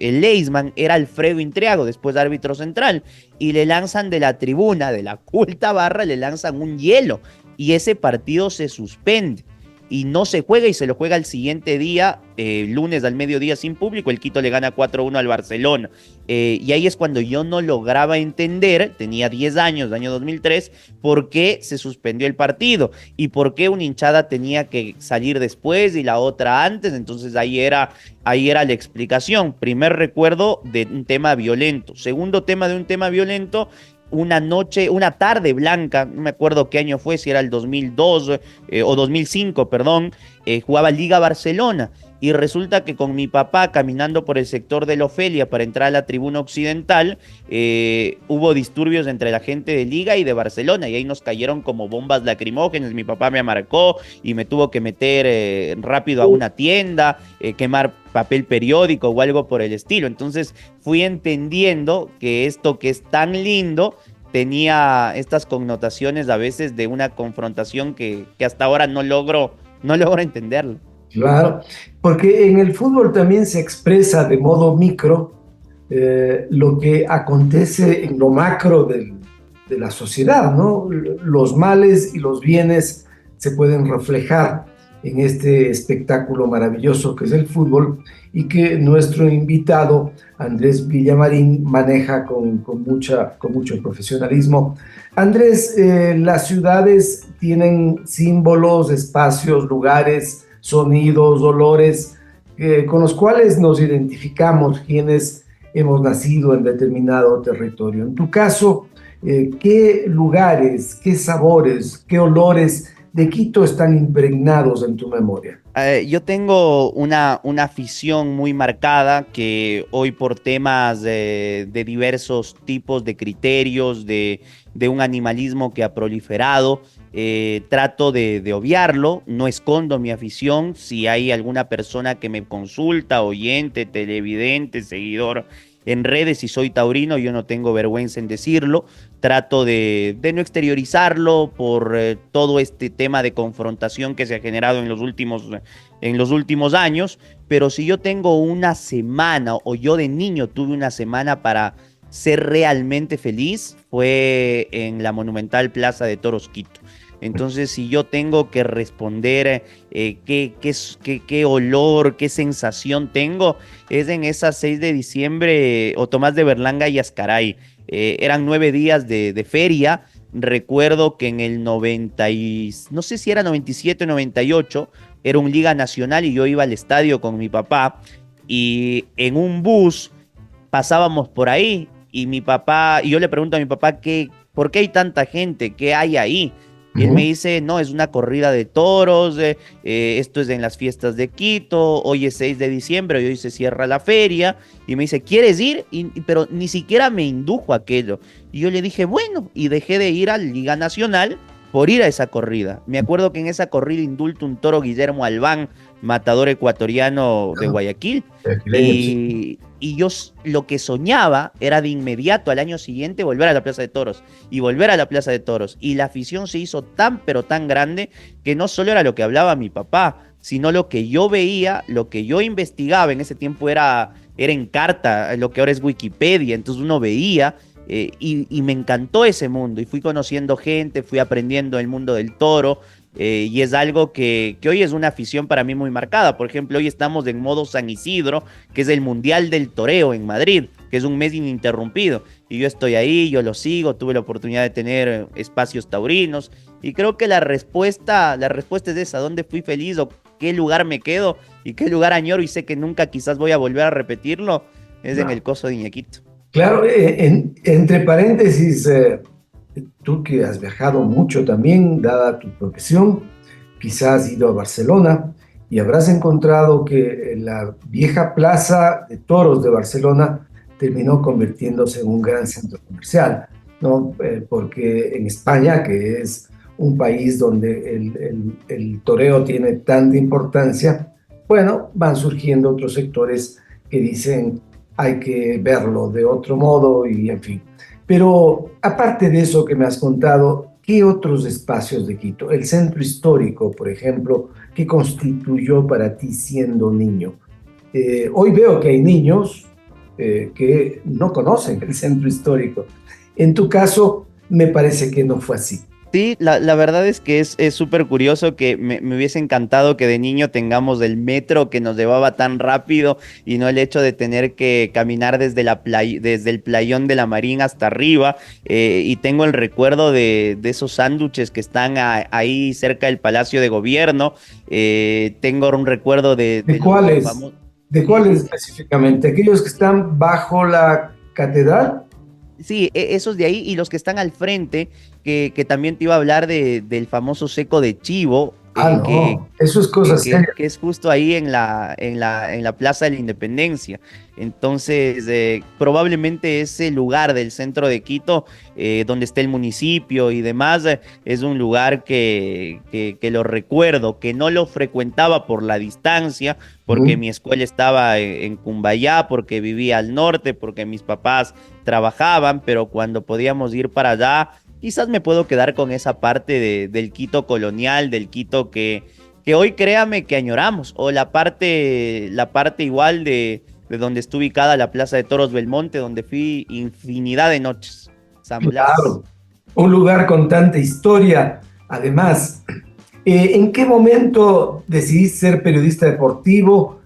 el Leisman, era Alfredo Intriago, después árbitro central, y le lanzan de la tribuna, de la culta barra, le lanzan un hielo, y ese partido se suspende, y no se juega, y se lo juega el siguiente día, lunes al mediodía sin público. El Quito le gana 4-1 al Barcelona, y ahí es cuando yo no lograba entender, tenía 10 años, año 2003, por qué se suspendió el partido, y por qué una hinchada tenía que salir después y la otra antes. Entonces ahí era la explicación. Primer recuerdo de un tema violento. Segundo tema de un tema violento, una tarde blanca, no me acuerdo qué año fue, si era el 2002 o 2005, perdón, jugaba Liga Barcelona, y resulta que con mi papá caminando por el sector de la Ofelia para entrar a la tribuna occidental, hubo disturbios entre la gente de Liga y de Barcelona, y ahí nos cayeron como bombas lacrimógenas. Mi papá me marcó y me tuvo que meter rápido a una tienda, quemar papel periódico o algo por el estilo. Entonces fui entendiendo que esto que es tan lindo tenía estas connotaciones a veces de una confrontación que hasta ahora no logro entenderlo. Claro, porque en el fútbol también se expresa de modo micro lo que acontece en lo macro de la sociedad, ¿no? Los males y los bienes se pueden reflejar en este espectáculo maravilloso que es el fútbol, y que nuestro invitado Andrés Villamarín maneja con mucho profesionalismo. Andrés, las ciudades tienen símbolos, espacios, lugares, sonidos, olores, con los cuales nos identificamos quienes hemos nacido en determinado territorio. En tu caso, ¿qué lugares, qué sabores, qué olores de Quito están impregnados en tu memoria? Yo tengo una afición muy marcada que hoy, por temas de diversos tipos de criterios, de un animalismo que ha proliferado, trato de obviarlo. No escondo mi afición. Si hay alguna persona que me consulta, oyente, televidente, seguidor en redes, si soy taurino, yo no tengo vergüenza en decirlo. Trato de no exteriorizarlo por todo este tema de confrontación que se ha generado en los últimos años. Pero si yo tengo una semana, o yo de niño tuve una semana para ser realmente feliz, fue en la monumental Plaza de Toros Quito. Entonces, si yo tengo que responder qué olor, qué sensación tengo, es en esas 6 de diciembre o Tomás de Berlanga y Azcaray. Eran 9 días de feria. Recuerdo que en el 90, no sé si era 97 o 98, era un Liga Nacional y yo iba al estadio con mi papá y en un bus pasábamos por ahí y mi papá, y yo le pregunto a mi papá ¿por qué hay tanta gente? ¿Qué hay ahí? Y él me dice, no, es una corrida de toros, esto es en las fiestas de Quito, hoy es 6 de diciembre y hoy se cierra la feria. Y me dice, ¿quieres ir? Pero ni siquiera me indujo a aquello. Y yo le dije, bueno, y dejé de ir a la Liga Nacional por ir a esa corrida. Me acuerdo que en esa corrida indulta un toro Guillermo Albán, matador ecuatoriano de Guayaquil. Y yo lo que soñaba era de inmediato al año siguiente volver a la Plaza de Toros y volver a la Plaza de Toros. Y la afición se hizo tan pero tan grande que no solo era lo que hablaba mi papá, sino lo que yo veía, lo que yo investigaba. En ese tiempo era en carta, lo que ahora es Wikipedia. Entonces uno veía y me encantó ese mundo. Y fui conociendo gente, fui aprendiendo el mundo del toro. Y es algo que hoy es una afición para mí muy marcada. Por ejemplo, hoy estamos en modo San Isidro, que es el Mundial del Toreo en Madrid, que es un mes ininterrumpido. Y yo estoy ahí, yo lo sigo, tuve la oportunidad de tener espacios taurinos. Y creo que la respuesta es esa: ¿dónde fui feliz o qué lugar me quedo y qué lugar añoro y sé que nunca quizás voy a volver a repetirlo? Es en el Coso de Iñaquito. Claro, entre paréntesis, tú que has viajado mucho también, dada tu profesión, quizás has ido a Barcelona y habrás encontrado que la vieja plaza de toros de Barcelona terminó convirtiéndose en un gran centro comercial, ¿no? Porque en España, que es un país donde el toreo tiene tanta importancia, bueno, van surgiendo otros sectores que dicen hay que verlo de otro modo y en fin. Pero aparte de eso que me has contado, ¿qué otros espacios de Quito? El centro histórico, por ejemplo, ¿qué constituyó para ti siendo niño? Hoy veo que hay niños que no conocen el centro histórico. En tu caso, me parece que no fue así. Sí, la verdad es que es súper curioso que me hubiese encantado que de niño tengamos el metro que nos llevaba tan rápido y no el hecho de tener que caminar desde el playón de la Marín hasta arriba. Y tengo el recuerdo de esos sándwiches que están ahí cerca del Palacio de Gobierno. Tengo un recuerdo ¿De cuáles? ¿De cuáles específicamente? ¿Aquellos que están bajo la catedral? Sí, esos de ahí y los que están al frente, que también te iba a hablar del famoso seco de chivo. No, eso es cosa seria. Que es justo ahí en la Plaza de la Independencia. Entonces, probablemente ese lugar del centro de Quito, donde está el municipio y demás, es un lugar que lo recuerdo, que no lo frecuentaba por la distancia, porque mi escuela estaba en Cumbayá, porque vivía al norte, porque mis papás trabajaban, pero cuando podíamos ir para allá, quizás me puedo quedar con esa parte del Quito colonial, del Quito que hoy créame que añoramos, o la parte igual de donde está ubicada la Plaza de Toros Belmonte, donde fui infinidad de noches. San Blas. Claro, un lugar con tanta historia. Además, ¿en qué momento decidiste ser periodista deportivo?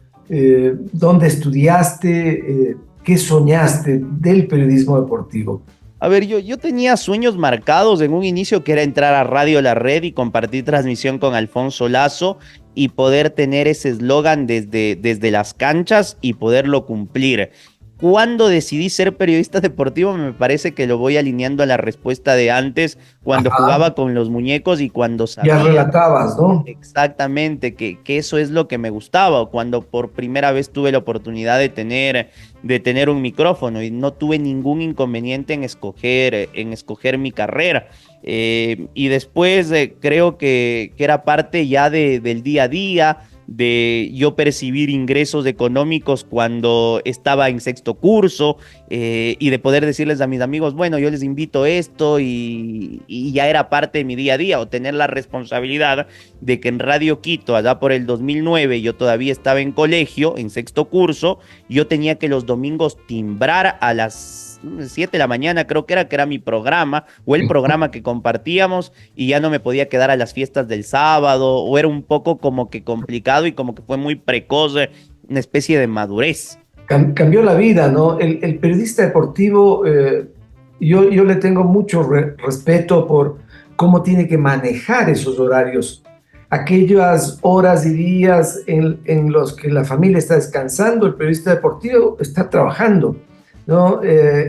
¿Dónde estudiaste? ¿Qué soñaste del periodismo deportivo? A ver, yo tenía sueños marcados en un inicio, que era entrar a Radio La Red y compartir transmisión con Alfonso Lazo y poder tener ese eslogan desde las canchas y poderlo cumplir. Cuando decidí ser periodista deportivo, me parece que lo voy alineando a la respuesta de antes, cuando jugaba con los muñecos y cuando sabía. Ya relatabas, ¿no? Exactamente, que eso es lo que me gustaba, cuando por primera vez tuve la oportunidad de tener un micrófono y no tuve ningún inconveniente en escoger mi carrera. Y después creo que era parte ya del día a día, de yo percibir ingresos económicos cuando estaba en sexto curso, y de poder decirles a mis amigos, bueno, yo les invito esto y ya era parte de mi día a día, o tener la responsabilidad de que en Radio Quito, allá por el 2009, yo todavía estaba en colegio, en sexto curso, yo tenía que los domingos timbrar a las 7 de la mañana, creo que era mi programa, o el programa que compartíamos, y ya no me podía quedar a las fiestas del sábado, o era un poco como que complicado y como que fue muy precoz, una especie de madurez. Cambió la vida, ¿no? El periodista deportivo, yo le tengo mucho respeto por cómo tiene que manejar esos horarios. Aquellas horas y días en los que la familia está descansando, el periodista deportivo está trabajando, ¿no?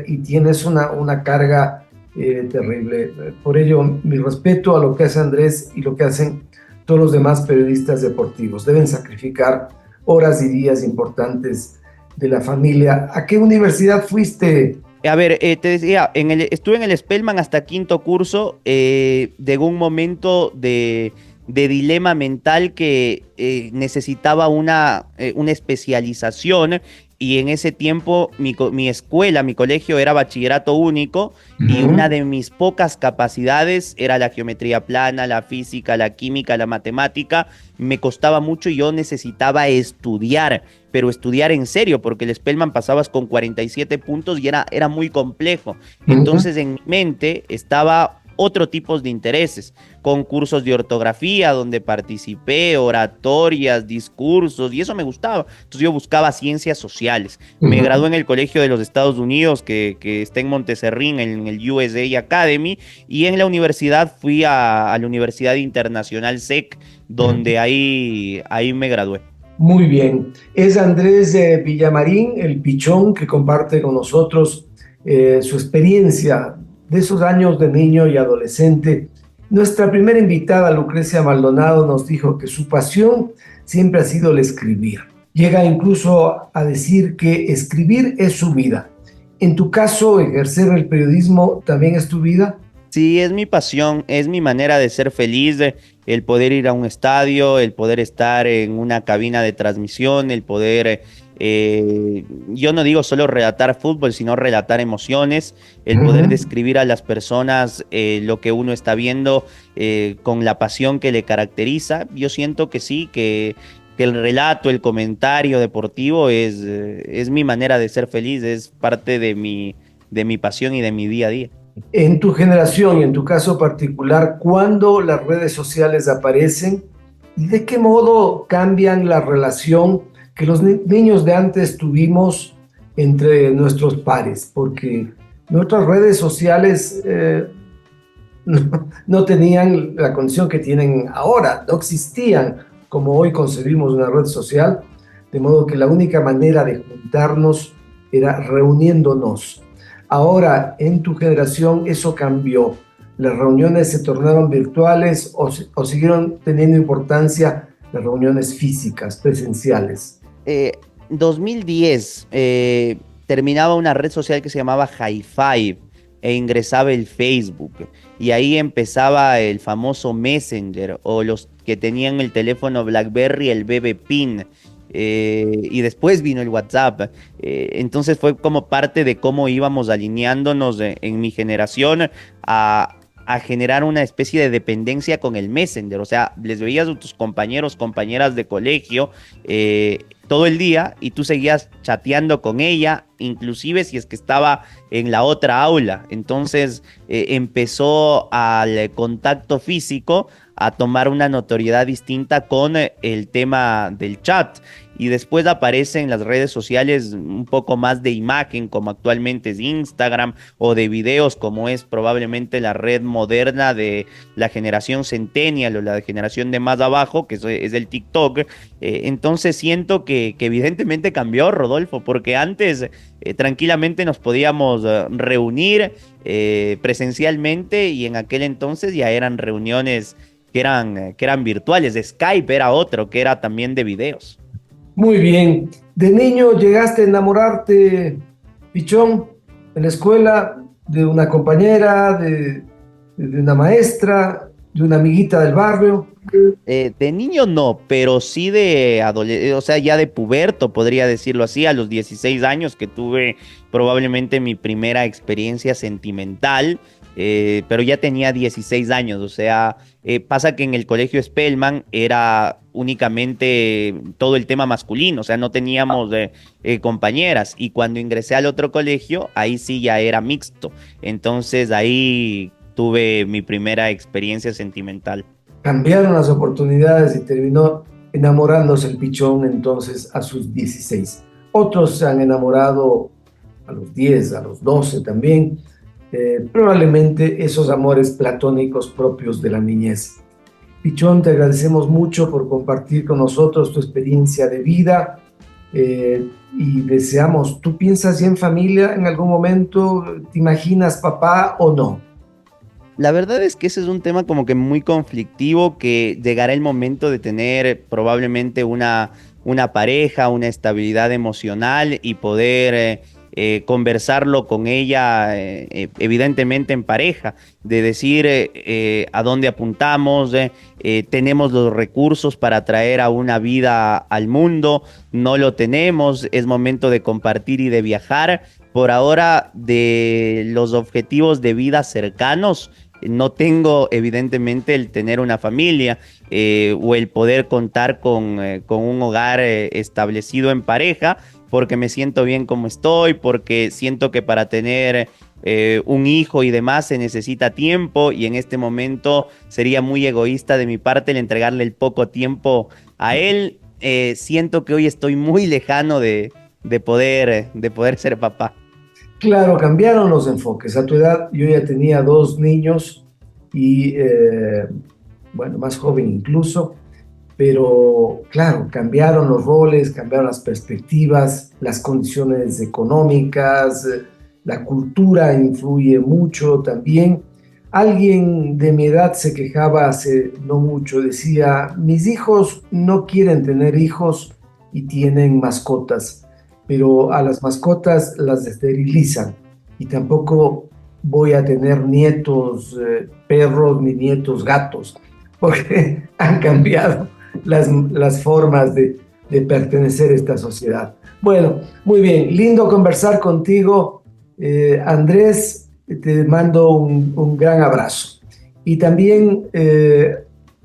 Y tienes una carga terrible. Por ello, mi respeto a lo que hace Andrés y lo que hacen todos los demás periodistas deportivos. Deben sacrificar horas y días importantes de la familia. ¿A qué universidad fuiste? A ver, te decía, estuve en el Spellman hasta quinto curso, de un momento de dilema mental que necesitaba una especialización, y en ese tiempo mi escuela, mi colegio era bachillerato único, y una de mis pocas capacidades era la geometría plana, la física, la química, la matemática. Me costaba mucho y yo necesitaba estudiar, pero estudiar en serio, porque el Spellman pasabas con 47 puntos y era muy complejo. Entonces en mi mente estaba otro tipo de intereses, concursos de ortografía donde participé, oratorias, discursos, y eso me gustaba. Entonces yo buscaba ciencias sociales. Me gradué en el Colegio de los Estados Unidos, que está en Monteserrín, en el USA Academy, y en la universidad fui a la Universidad Internacional SEC, donde ahí me gradué. Muy bien. Es Andrés Villamarín, el Pichón, que comparte con nosotros su experiencia de esos años de niño y adolescente. Nuestra primera invitada, Lucrecia Maldonado, nos dijo que su pasión siempre ha sido el escribir. Llega incluso a decir que escribir es su vida. En tu caso, ¿ejercer el periodismo también es tu vida? Sí, es mi pasión, es mi manera de ser feliz, el poder ir a un estadio, el poder estar en una cabina de transmisión, el poder, yo no digo solo relatar fútbol, sino relatar emociones, el poder describir a las personas lo que uno está viendo con la pasión que le caracteriza. Yo siento que sí, que el relato, el comentario deportivo es mi manera de ser feliz, es parte de mi pasión y de mi día a día. En tu generación y en tu caso particular, ¿cuándo las redes sociales aparecen y de qué modo cambian la relación que los niños de antes tuvimos entre nuestros pares? Porque nuestras redes sociales no tenían la condición que tienen ahora, no existían como hoy concebimos una red social, de modo que la única manera de juntarnos era reuniéndonos. Ahora, en tu generación, eso cambió. ¿Las reuniones se tornaron virtuales o siguieron teniendo importancia las reuniones físicas, presenciales? 2010 terminaba una red social que se llamaba High Five e ingresaba el Facebook. Y ahí empezaba el famoso Messenger, o los que tenían el teléfono BlackBerry, el BB Pin. Y después vino el WhatsApp. Entonces fue como parte de cómo íbamos alineándonos en mi generación a generar una especie de dependencia con el Messenger. O sea, les veías a tus compañeros, compañeras de colegio todo el día y tú seguías chateando con ella, inclusive si es que estaba en la otra aula. Entonces empezó al contacto físico a tomar una notoriedad distinta con el tema del chat. Y después aparecen las redes sociales un poco más de imagen, como actualmente es Instagram, o de videos, como es probablemente la red moderna de la generación centennial o la generación de más abajo, que es el TikTok. Entonces siento que evidentemente cambió, Rodolfo, porque antes tranquilamente nos podíamos reunir presencialmente, y en aquel entonces ya eran reuniones que eran virtuales. Skype era otro, que era también de videos. Muy bien. ¿De niño llegaste a enamorarte, Pichón, en la escuela, de una compañera, de una maestra, de una amiguita del barrio? De niño no, pero sí de adolescente, o sea, ya de puberto, podría decirlo así, a los 16 años que tuve probablemente mi primera experiencia sentimental. pero ya tenía 16 años, o sea, pasa que en el colegio Spellman era únicamente todo el tema masculino, o sea, no teníamos compañeras, y cuando ingresé al otro colegio, ahí sí ya era mixto, entonces ahí tuve mi primera experiencia sentimental. Cambiaron las oportunidades y terminó enamorándose el Pichón entonces a sus 16. Otros se han enamorado a los 10, a los 12 también. Probablemente esos amores platónicos propios de la niñez. Pichón, te agradecemos mucho por compartir con nosotros tu experiencia de vida y deseamos, ¿tú piensas ya en familia en algún momento? ¿Te imaginas papá o no? La verdad es que ese es un tema como que muy conflictivo, que llegará el momento de tener probablemente una pareja, una estabilidad emocional y poder conversarlo con ella, evidentemente en pareja, de decir a dónde apuntamos, tenemos los recursos para traer a una vida al mundo, no lo tenemos, es momento de compartir y de viajar. Por ahora, de los objetivos de vida cercanos, no tengo evidentemente el tener una familia o el poder contar con un hogar establecido en pareja, porque me siento bien como estoy, porque siento que para tener un hijo y demás se necesita tiempo, y en este momento sería muy egoísta de mi parte el entregarle el poco tiempo a él. Siento que hoy estoy muy lejano de poder ser papá. Claro, cambiaron los enfoques. A tu edad yo ya tenía 2 niños y, bueno, más joven incluso, pero claro, cambiaron los roles, cambiaron las perspectivas, las condiciones económicas, la cultura influye mucho también. Alguien de mi edad se quejaba hace no mucho, decía, mis hijos no quieren tener hijos y tienen mascotas, pero a las mascotas las esterilizan y tampoco voy a tener nietos perros ni nietos gatos, porque han cambiado las formas de pertenecer a esta sociedad. Bueno, muy bien, lindo conversar contigo, Andrés, te mando un gran abrazo. Y también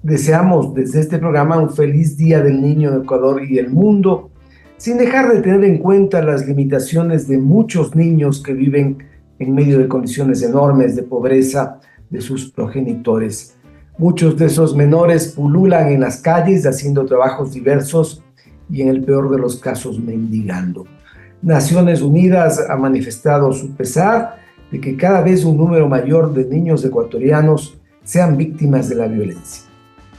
deseamos desde este programa un feliz Día del Niño en Ecuador y el mundo, sin dejar de tener en cuenta las limitaciones de muchos niños que viven en medio de condiciones enormes de pobreza de sus progenitores. Muchos de esos menores pululan en las calles haciendo trabajos diversos y en el peor de los casos mendigando. Naciones Unidas ha manifestado su pesar de que cada vez un número mayor de niños ecuatorianos sean víctimas de la violencia.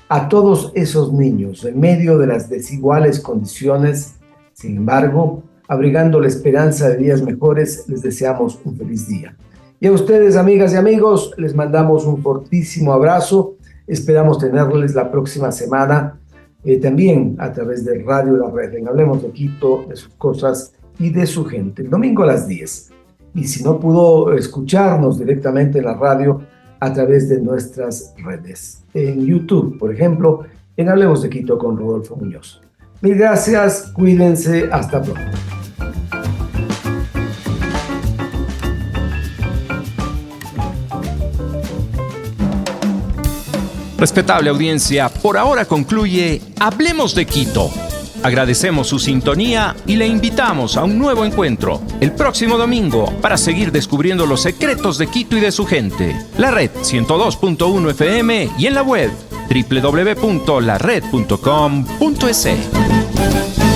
A todos esos niños, en medio de las desiguales condiciones, sin embargo, abrigando la esperanza de días mejores, les deseamos un feliz día. Y a ustedes, amigas y amigos, les mandamos un fortísimo abrazo. Esperamos tenerles la próxima semana, también a través de Radio La Red, en Hablemos de Quito, de sus cosas y de su gente, el domingo a las 10. Y si no pudo escucharnos directamente en la radio, a través de nuestras redes. En YouTube, por ejemplo, en Hablemos de Quito con Rodolfo Muñoz. Mil gracias, cuídense, hasta pronto. Respetable audiencia, por ahora concluye Hablemos de Quito. Agradecemos su sintonía y le invitamos a un nuevo encuentro el próximo domingo para seguir descubriendo los secretos de Quito y de su gente. La Red 102.1 FM y en la web www.lared.com.es.